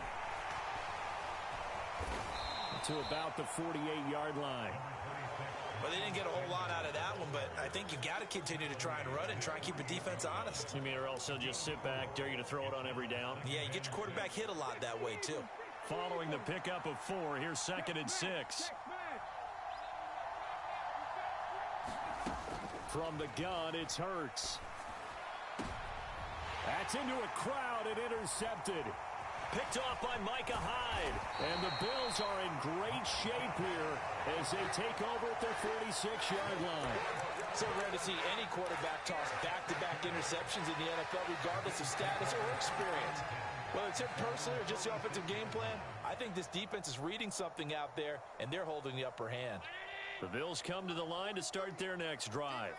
S10: to about the 48-yard line.
S12: Well, they didn't get a whole lot out of that one, but I think you got to continue to try and run it and try and keep the defense honest.
S10: You mean or else they'll just sit back, dare you to throw it on every down?
S12: Yeah, you get your quarterback hit a lot that way, too.
S10: Following the pickup of 4, here's 2nd and 6. From the gun, it's Hurts. That's into a crowd and intercepted. Picked off by Micah Hyde. And the Bills are in great shape here as they take over at their 46-yard line.
S12: So rare to see any quarterback toss back-to-back interceptions in the NFL, regardless of status or experience. Whether it's him personally or just the offensive game plan, I think this defense is reading something out there, and they're holding the upper hand.
S10: The Bills come to the line to start their next drive.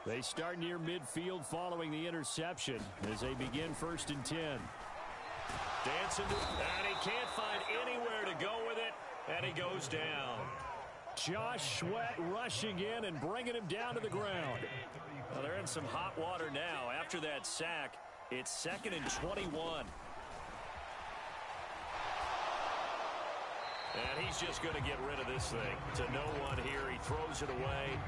S10: They start near midfield following the interception as they begin 1st and 10. Dancing, and he can't find anywhere to go with it, and he goes down. Josh Sweat rushing in and bringing him down to the ground. Well, they're in some hot water now. After that sack, it's 2nd and 21. And he's just going to get rid of this thing. To no one here. He throws it away,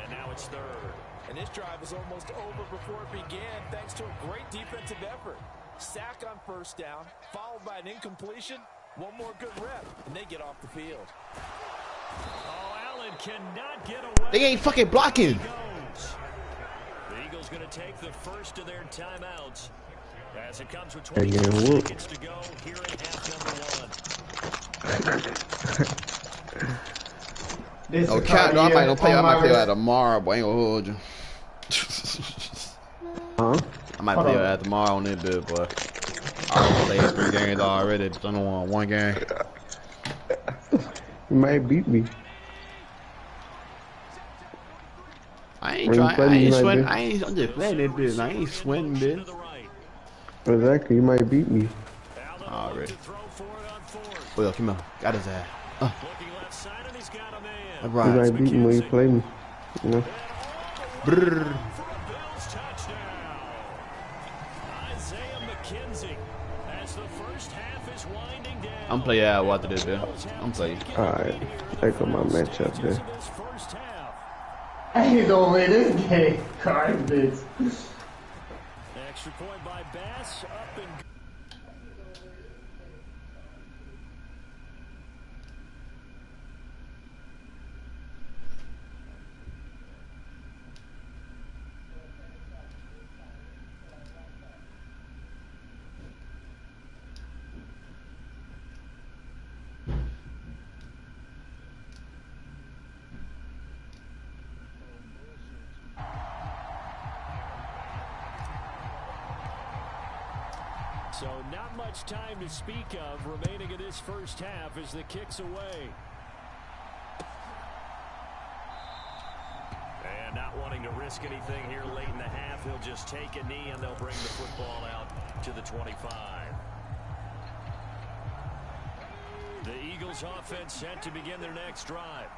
S10: and now it's 3rd.
S12: And this drive was almost over before it began thanks to a great defensive effort. Sack on 1st down, followed by an incompletion. One more good rep, and they get off the field.
S10: Oh, Allen cannot get away.
S5: They ain't fucking blocking.
S10: The Eagles going to take the first of their timeouts as it comes with 22 seconds to go here in half number 1.
S5: No cap, no, I might play that tomorrow, but I ain't gonna hold you. I might play that tomorrow on that bit, but I already played 3 games already, but I don't want 1 game.
S15: You might beat me.
S5: I ain't trying, I ain't sweating, I'm just playing that bitch, I ain't sweating bitch.
S15: Exactly, you might beat me.
S5: Already. Well, come on, got his ass.
S15: You might beat me when you play me, you know.
S5: Brrr. I'm playing out what to do, dude. I'm playing.
S15: Alright, there go my matchup there. I ain't gonna let this game garbage.
S10: Extra point by Bass, up and so not much time to speak of remaining in this first half as the kick's away. And not wanting to risk anything here late in the half, he'll just take a knee and they'll bring the football out to the 25. The Eagles offense set to begin their next drive.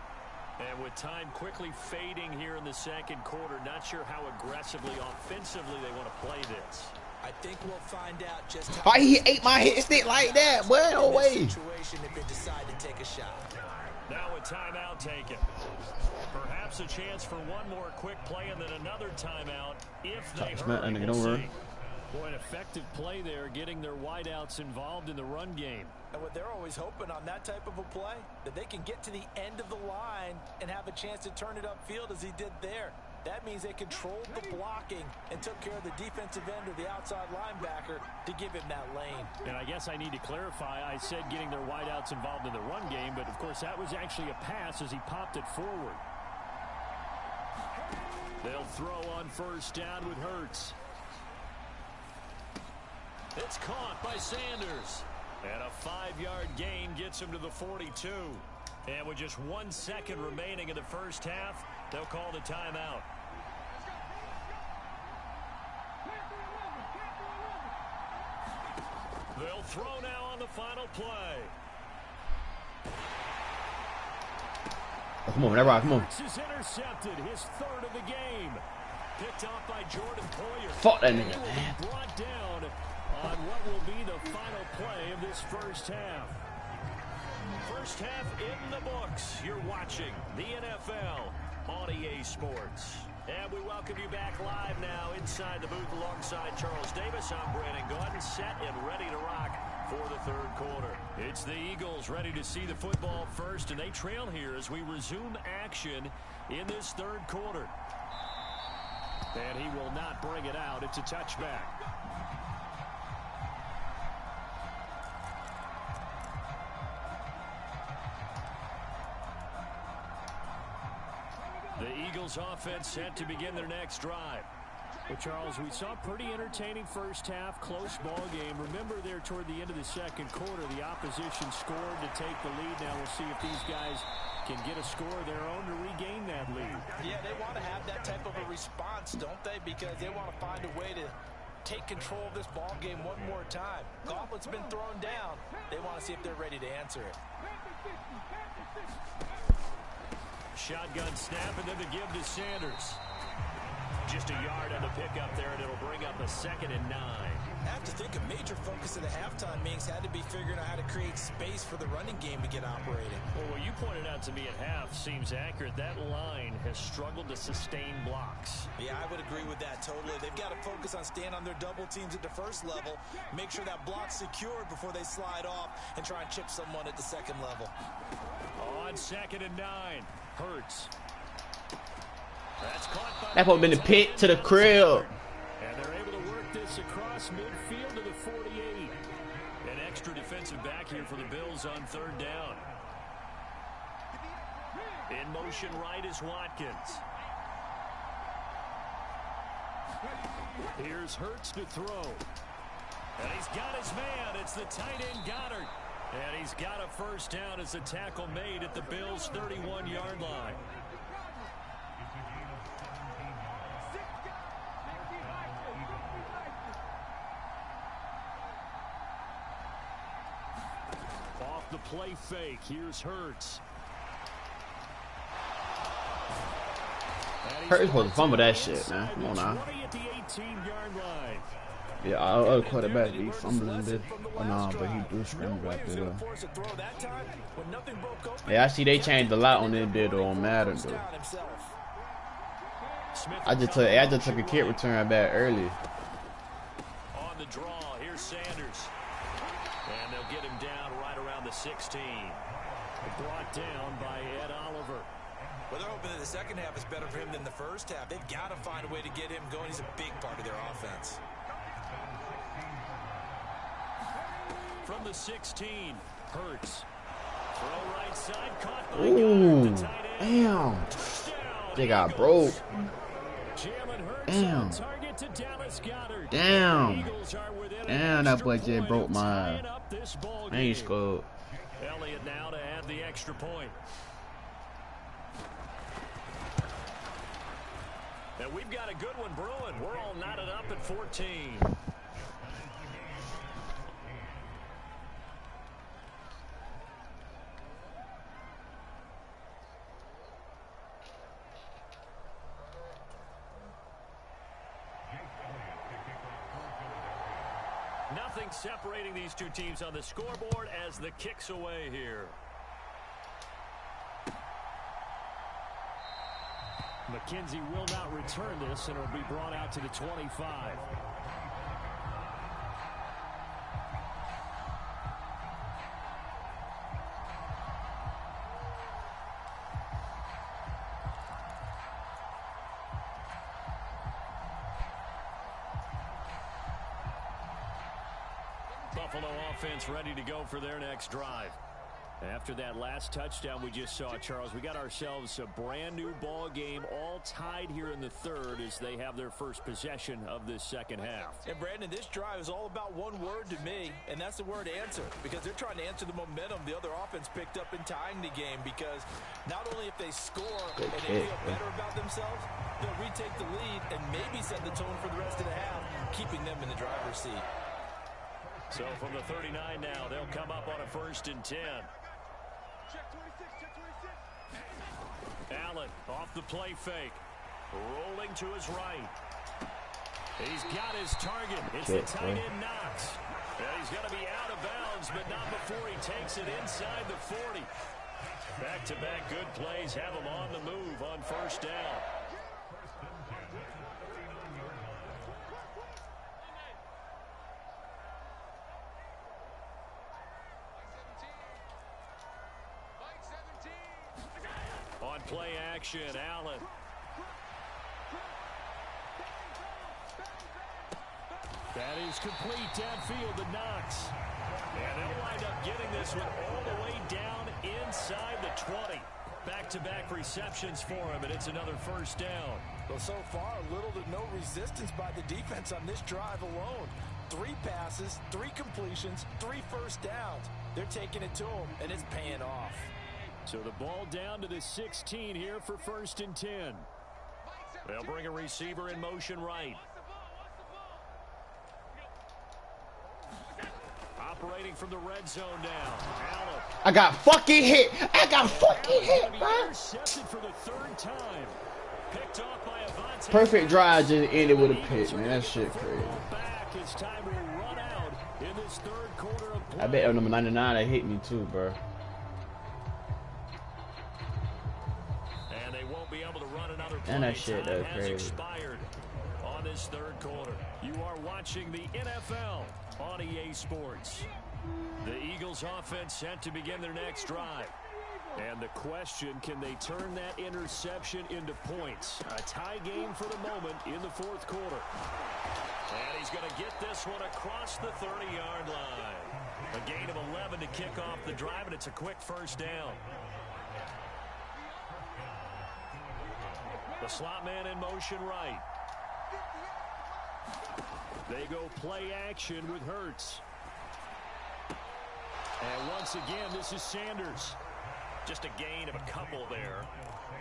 S10: And with time quickly fading here in the second quarter, not sure how aggressively, offensively they want to play this.
S12: I think we'll find out just how
S5: Why he ate my hit stick like that? Well, no way.
S12: Situation if they decide to take a shot.
S10: Now a timeout taken. Perhaps a chance for one more quick play and then another timeout if they hurry. We'll see. Boy, an effective play there, getting their wideouts involved in the run game.
S12: And what they're always hoping on that type of a play, that they can get to the end of the line and have a chance to turn it upfield as he did there. That means they controlled the blocking and took care of the defensive end or the outside linebacker to give him that lane.
S10: And I guess I need to clarify, I said getting their wideouts involved in the run game, but of course that was actually a pass as he popped it forward. They'll throw on first down with Hurts. It's caught by Sanders. And a 5-yard gain gets him to the 42. And with just 1 second remaining in the first half, they'll call the timeout. They'll throw now on the final play.
S5: Oh, come on, everybody, come on.
S10: Is intercepted, his third of the game. Picked off by Jordan Poyer.
S5: Fuck that nigga, man.
S10: Brought down on what will be the final play of this first half. First half in the books. You're watching the NFL on EA Sports. And we welcome you back live now inside the booth alongside Charles Davis. I'm Brandon Gordon, set and ready to rock for the third quarter. It's the Eagles ready to see the football first, and they trail here as we resume action in this third quarter. And he will not bring it out. It's a touchback. The Eagles offense set to begin their next drive. Well, Charles, we saw a pretty entertaining first half, close ball game. Remember there toward the end of the second quarter, the opposition scored to take the lead. Now we'll see if these guys can get a score of their own to regain that lead.
S12: Yeah, they want to have that type of a response, don't they? Because they want to find a way to take control of this ball game one more time. Gauntlet's been thrown down. They want to see if they're ready to answer it.
S10: Shotgun snap and then the give to Sanders. Just a yard on the pickup there, and it'll bring up a 2nd and 9.
S12: I have to think a major focus of the halftime meetings had to be figuring out how to create space for the running game to get operating.
S10: Well, what you pointed out to me at half seems accurate. That line has struggled to sustain blocks.
S12: Yeah, I would agree with that totally. They've got to focus on staying on their double teams at the first level, make sure that block's secured before they slide off and try and chip someone at the second level.
S10: On 2nd and 9, Hurts. That's caught by
S5: That probably been the pit to the crib.
S10: And they're able to work this across midfield to the 48. An extra defensive back here for the Bills on third down. In motion right is Watkins. Here's Hurts to throw. And he's got his man. It's the tight end Goddard. And he's got a first down as the tackle made at the Bills' 31-yard line. Off the play fake, here's Hurts.
S5: Hurts supposed to fumble that shit, man. Come on now.
S10: 20 at the 18-yard line.
S5: Yeah, our other quarterback be fumbling this. Oh, no, but he do scramble back there. Yeah, I see they changed a lot on this bit on Madden though. I just took a kick return back early.
S10: On the draw, here's Sanders. And they'll get him down right around the 16. Brought down by Ed Oliver.
S12: Well, they're hoping that the second half is better for him than the first half. They've got to find a way to get him going. He's a big part of their offense.
S10: From the 16, Hurts. Throw right side, caught by
S5: Ooh, damn. They got broke. Damn. Damn. Damn, that boy just broke my. I ain't scored.
S10: Elliott now to add the extra point. And we've got a good one brewing. We're all knotted up at 14. Nothing separating these two teams on the scoreboard as the kick's away here. McKenzie will not return this, and it'll be brought out to the 25. Buffalo offense ready to go for their next drive. After that last touchdown we just saw, Charles, we got ourselves a brand new ball game, all tied here in the third as they have their first possession of this second half.
S12: And Brandon, this drive is all about one word to me, and that's the word answer, because they're trying to answer the momentum the other offense picked up in tying the game, because not only if they score and they feel better about themselves, they'll retake the lead and maybe set the tone for the rest of the half, keeping them in the driver's seat.
S10: So from the 39 now, they'll come up on a 1st and 10. Allen off the play fake. Rolling to his right. He's got his target. It's the tight end Knox. And he's going to be out of bounds, but not before he takes it inside the 40. Back-to-back good plays have him on the move on 1st down. On play action, Allen. That is complete downfield to Knox. And they'll wind up getting this one all the way down inside the 20. Back-to-back receptions for him, and it's another 1st down.
S12: Well, so far, little to no resistance by the defense on this drive alone. 3 passes, 3 completions, 3 first downs. They're taking it to him, and it's paying off.
S10: So the ball down to the 16 here for 1st and 10. They'll bring a receiver in motion right. Operating from the red zone now. Allen.
S5: I got fucking hit. I got fucking hit, bro.
S10: Intercepted for the 3rd time. Picked off by Avante.
S5: Perfect drive just ended with a pick, man. That shit crazy.
S10: It's time to run out in this 3rd quarter of play.
S5: I bet on number 99 that hit me too, bro.
S10: And they won't be able to run another play.
S5: And that shit,
S10: Time
S5: that's
S10: has
S5: crazy.
S10: expired on this 3rd quarter. You are watching the NFL on EA Sports. The Eagles offense set to begin their next drive. And the question, can they turn that interception into points? A tie game for the moment in the 4th quarter. And he's going to get this one across the 30-yard line. A gain of 11 to kick off the drive, and it's a quick 1st down. The slot man in motion right. They go play action with Hurts. And once again, this is Sanders. Just a gain of a couple there,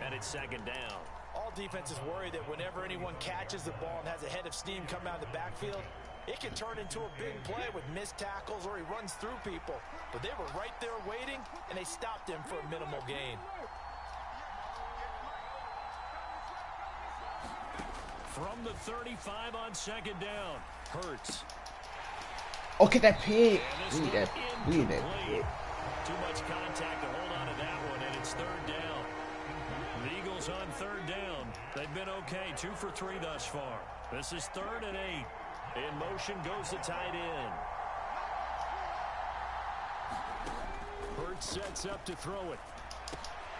S10: and it's 2nd down.
S12: All defenses worry that whenever anyone catches the ball and has a head of steam come out of the backfield, it can turn into a big play with missed tackles or he runs through people. But they were right there waiting, and they stopped him for a minimal gain.
S10: From the 35 on second down, Hurts.
S5: Oh, get that pig. We need that pig.
S10: Too much contact to hold on to that one, and it's third down. The Eagles on third down. They've been okay, 2 for 3 thus far. This is 3rd and 8. In motion goes the tight end. Hurts sets up to throw it.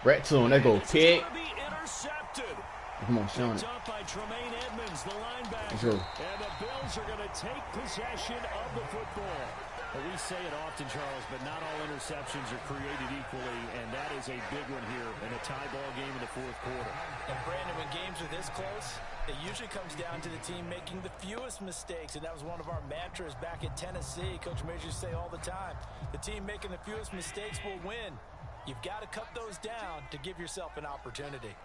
S5: Right to him. There go pig.
S10: Intercepted.
S5: Come on, Sean.
S10: Picked up by Tremaine Edmonds, the linebacker.
S5: Let's go.
S10: And the Bills are going to take possession of the football. Well, we say it often, Charles, but not all interceptions are created equally, and that is a big one here in a tie ball game in the 4th quarter.
S12: And Brandon, when games are this close, it usually comes down to the team making the fewest mistakes, and that was one of our mantras back at Tennessee. Coach Major used to say all the time, the team making the fewest mistakes will win. You've got to cut those down to give yourself an opportunity.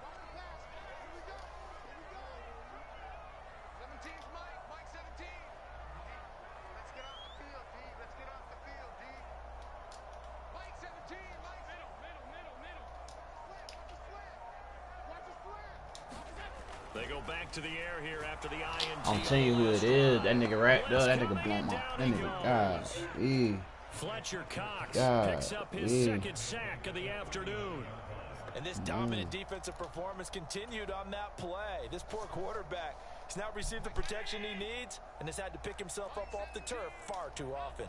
S10: They go back to the air here after the INT.
S5: I'm telling you who it is. That nigga right there. That nigga blown my. That nigga, God.
S10: Fletcher Cox
S5: God,
S10: picks up his second sack of the afternoon.
S12: And this dominant defensive performance continued on that play. This poor quarterback has now received the protection he needs and has had to pick himself up off the turf far too often.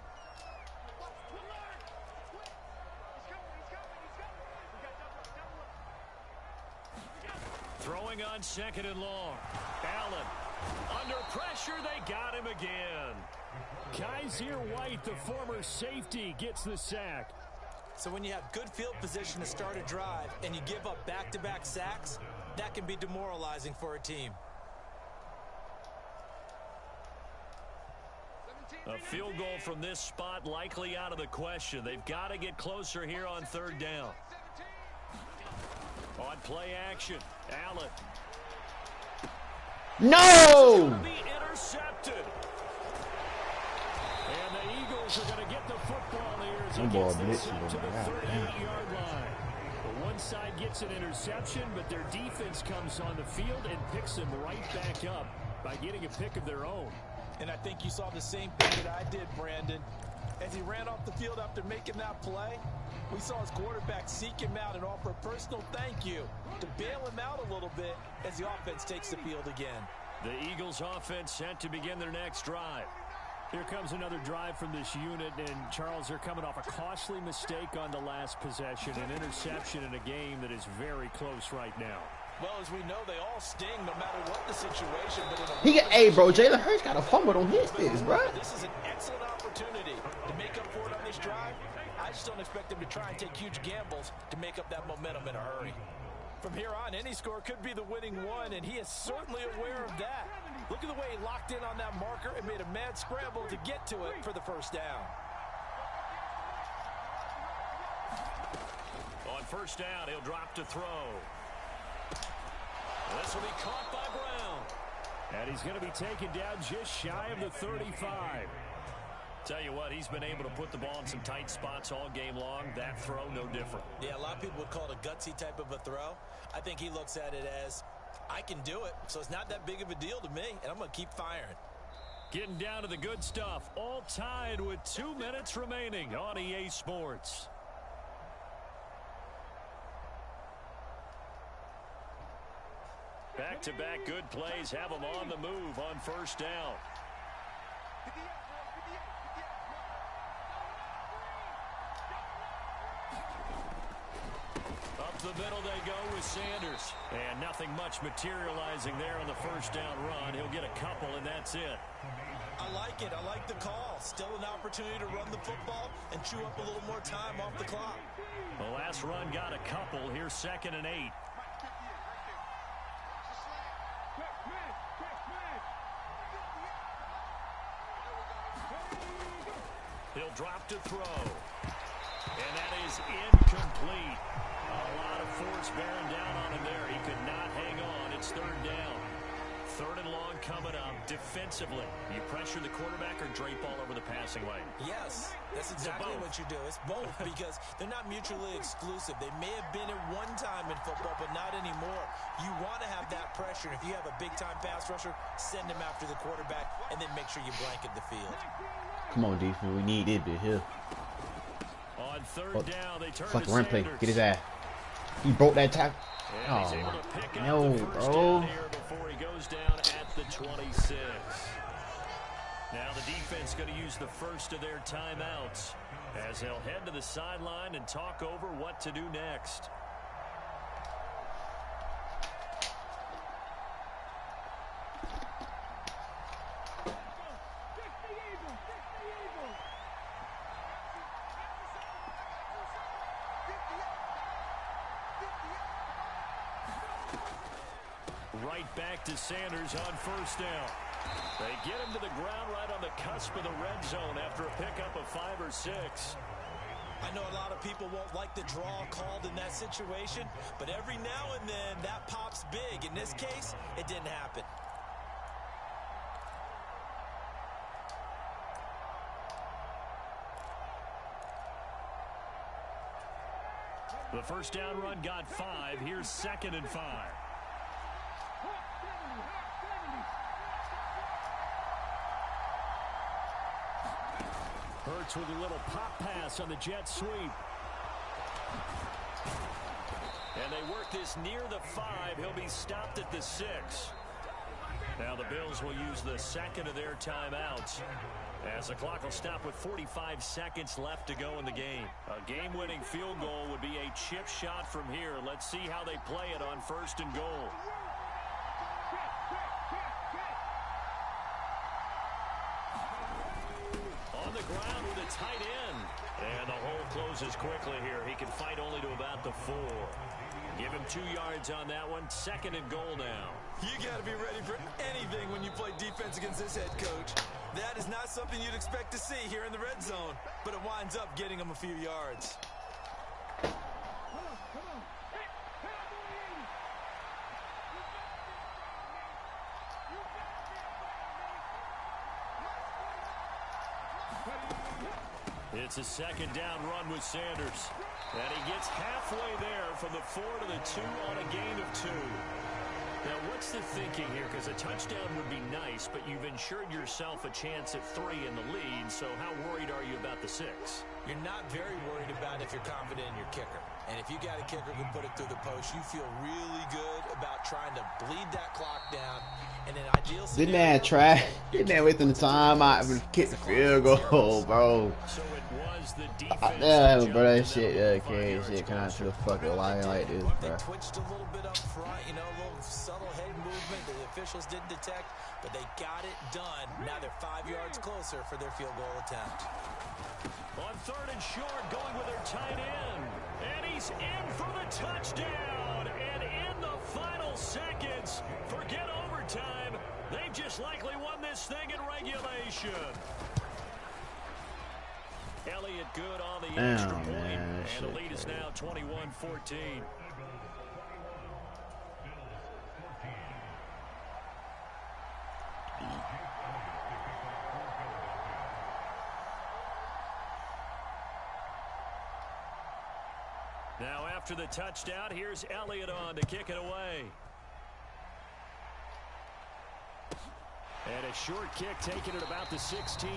S10: Throwing on 2nd and long. Allen. Under pressure, they got him again. Kaiser White, the former safety, gets the sack.
S12: So when you have good field position to start a drive and you give up back-to-back sacks, that can be demoralizing for a team.
S10: A field goal from this spot likely out of the question. They've got to get closer here on 3rd down. On play action, Allen.
S5: No!
S10: Be intercepted. And the Eagles are going to get the football here as he gets this up to the 38-yard line. But one side gets an interception, but their defense comes on the field and picks them right back up by getting a pick of their own.
S12: And I think you saw the same thing that I did, Brandon. As he ran off the field after making that play, we saw his quarterback seek him out and offer a personal thank you to bail him out a little bit as the offense takes the field again.
S10: The Eagles offense set to begin their next drive. Here comes another drive from this unit, and Charles, they're coming off a costly mistake on the last possession, an interception in a game that is very close right now.
S12: Well, as we know, they all sting no matter what the situation. But
S5: hey, bro, Jalen Hurts got a fumble on his fist, bro.
S12: This is an excellent opportunity to make up for it on this drive. I just don't expect him to try and take huge gambles to make up that momentum in a hurry. From here on, any score could be the winning one, and he is certainly aware of that. Look at the way he locked in on that marker and made a mad scramble to get to it for the first down.
S10: On 1st down, he'll drop to throw. This will be caught by Brown. And he's going to be taken down just shy of the 35. Tell you what, he's been able to put the ball in some tight spots all game long. That throw, no different.
S12: Yeah, a lot of people would call it a gutsy type of a throw. I think he looks at it as, I can do it, so it's not that big of a deal to me, and I'm going to keep firing.
S10: Getting down to the good stuff, all tied with 2 minutes remaining on EA Sports. Back-to-back good plays have them on the move on 1st down. Up the middle they go with Sanders. And nothing much materializing there on the 1st down run. He'll get a couple, and that's it.
S12: I like it. I like the call. Still an opportunity to run the football and chew up a little more time off the clock.
S10: The last run got a couple. Here's 2nd and 8. He'll drop to throw. And that is incomplete. A lot of force bearing down on him there. He could not hang on. It's 3rd down. 3rd and long coming up. Defensively, you pressure the quarterback or drape all over the passing lane?
S12: Yes, that's exactly what you do. It's both because they're not mutually exclusive. They may have been at one time in football, but not anymore. You want to have that pressure. If you have a big-time pass rusher, send him after the quarterback, and then make sure you blanket the field.
S5: Come on, defense. We need it, bit here.
S10: On third down, they turn
S5: Fucking
S10: to
S5: run play.
S10: Sanders.
S5: Get his ass. He broke that tackle.
S10: And he's
S5: Oh,
S10: able to pick up
S5: no,
S10: the first
S5: bro.
S10: down here before he goes down at the 26. Now the defense going to use the first of their timeouts as they'll head to the sideline and talk over what to do next. Right back to Sanders on first down. They get him to the ground right on the cusp of the red zone after a pickup of 5 or 6.
S12: I know a lot of people won't like the draw called in that situation, but every now and then that pops big. In this case, it didn't happen.
S10: The first down run got 5. Here's 2nd and 5. Hurts with a little pop pass on the jet sweep. And they work this near the 5. He'll be stopped at the 6. Now the Bills will use the second of their timeouts as the clock will stop with 45 seconds left to go in the game. A game-winning field goal would be a chip shot from here. Let's see how they play it on 1st and goal. On the ground with a tight end. And the hole closes quickly here. He can fight only to about the 4. Give him 2 yards on that one. 2nd and goal now.
S11: You got to be ready for anything when you play defense against this head coach. That is not something you'd expect to see here in the red zone, but it winds up getting him a few yards.
S10: It's a 2nd down run with Sanders. And he gets halfway there from the 4 to the 2 on a gain of 2. Now, what's the thinking here? Because a touchdown would be nice, but you've ensured yourself a chance at 3 in the lead, so how worried are you about the 6?
S12: You're not very worried about if you're confident in your kicker. And if you got a kicker who can put it through the post, you feel really good about trying to bleed that clock down. And in ideal
S5: Didn't man try? Didn't man wait the time out and kick the field goal, bro?
S10: So it was the defense.
S5: Yeah, bro, that shit, okay, shit, kind of to the fucking line like this, bro.
S12: They twitched a little bit up front, you know, a little subtle head movement that the officials didn't detect, but they got it done. Now they're 5 yards closer for their field goal attempt.
S10: On 3rd and short, going with their tight end. And he's in for the touchdown. And in the final seconds, forget overtime. They've just likely won this thing in regulation. Elliott good on the extra point.
S5: Man,
S10: and the lead is now 21-14. Now after the touchdown, here's Elliott on to kick it away. And a short kick taken at about the 16.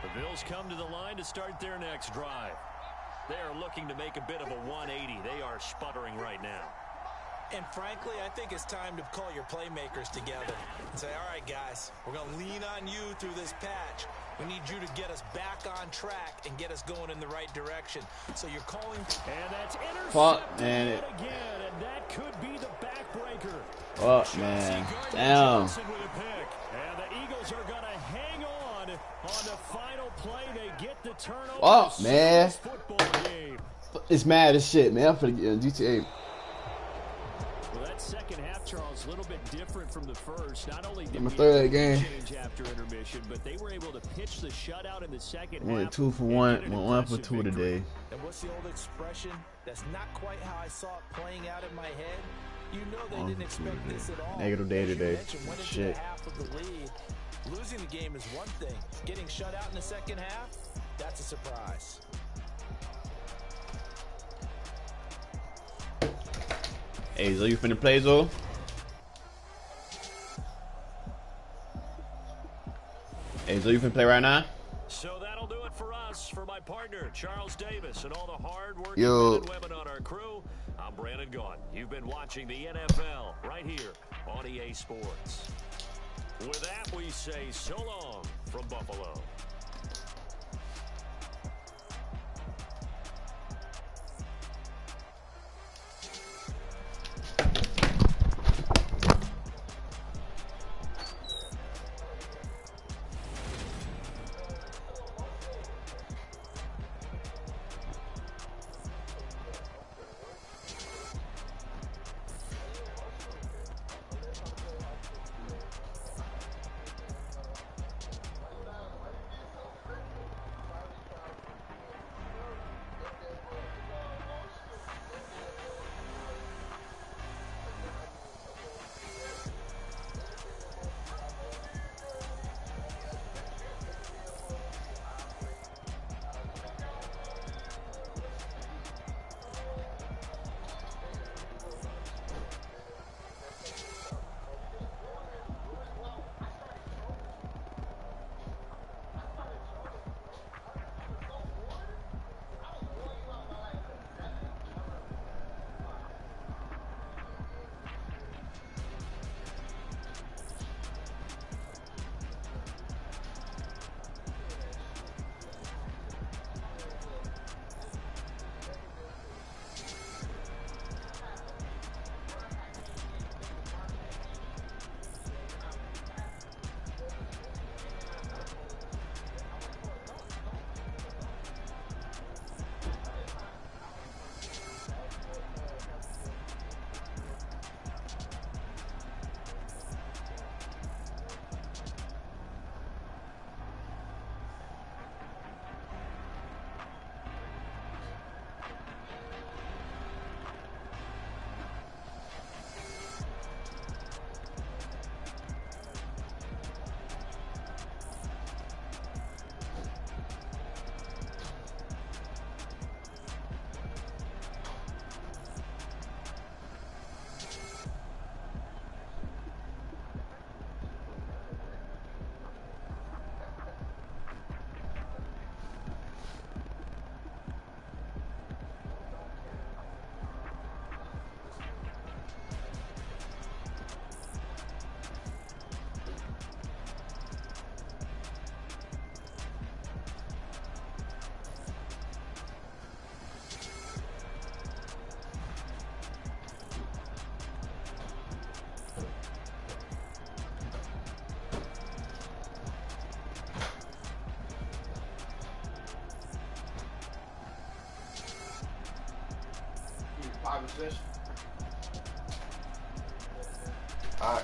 S10: The Bills come to the line to start their next drive. They are looking to make a bit of a 180. They are sputtering right now.
S12: And frankly, I think it's time to call your playmakers together and say, all right, guys, we're going to lean on you through this patch. We need you to get us back on track and get us going in the right direction. So you're calling.
S10: And that's intercepted yet again, and that could be the backbreaker.
S5: Fuck, man. Damn.
S10: And the Eagles are going to hang on the final play. They get the turnover.
S5: Fuck, man.
S10: Game.
S5: It's mad as shit, man. I'm finna get in GTA.
S10: Well, that second half, Charles, a little bit different from the first. Not only did
S5: I'm a
S10: we
S5: third game.
S10: change after intermission, but they were able to pitch the shutout in the second
S5: Went
S10: half.
S5: 2 for 1, went 1 for 2 today.
S12: And what's the old expression? That's not quite how I saw it playing out in my head. You know they didn't expect this at all.
S5: Negative day today.
S12: Went into
S5: Shit.
S12: the half of the lead. Losing the game is one thing. Getting shut out in the second half, that's a surprise.
S5: Hey, Zo, you finna play, Zo? Hey, Zo, you finna play right now?
S10: So that'll do it for us. For my partner, Charles Davis, and all the hard-working
S5: Yo.
S10: men and women on our crew, I'm Brandon Gaudin. You've been watching the NFL right here on EA Sports. With that, we say so long from Buffalo.
S16: Conversation. All right.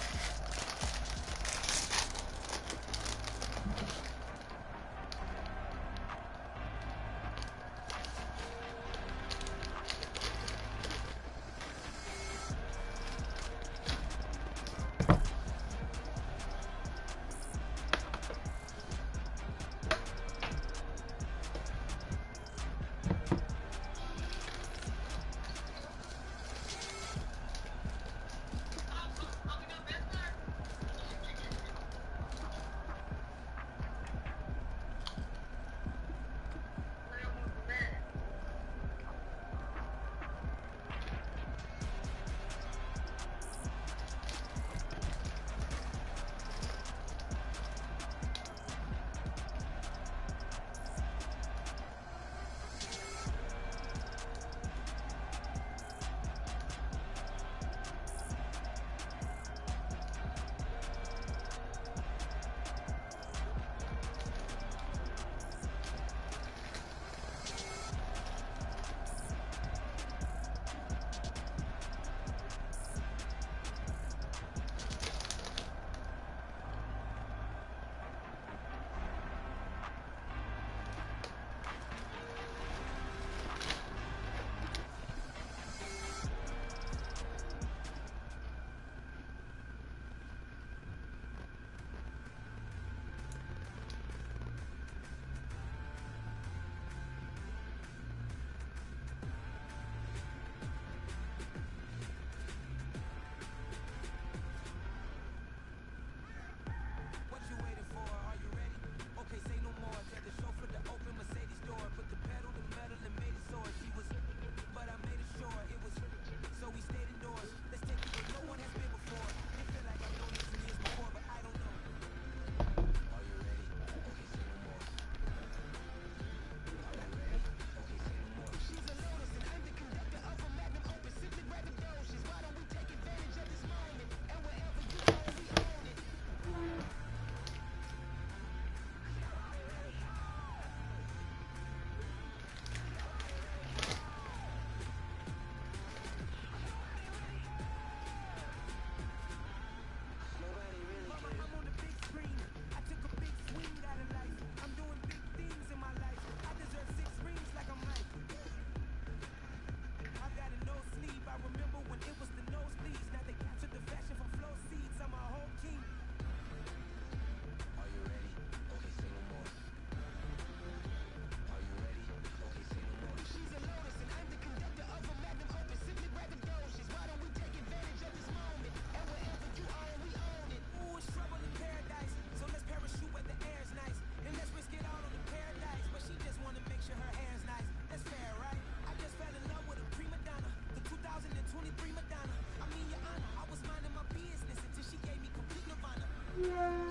S15: la.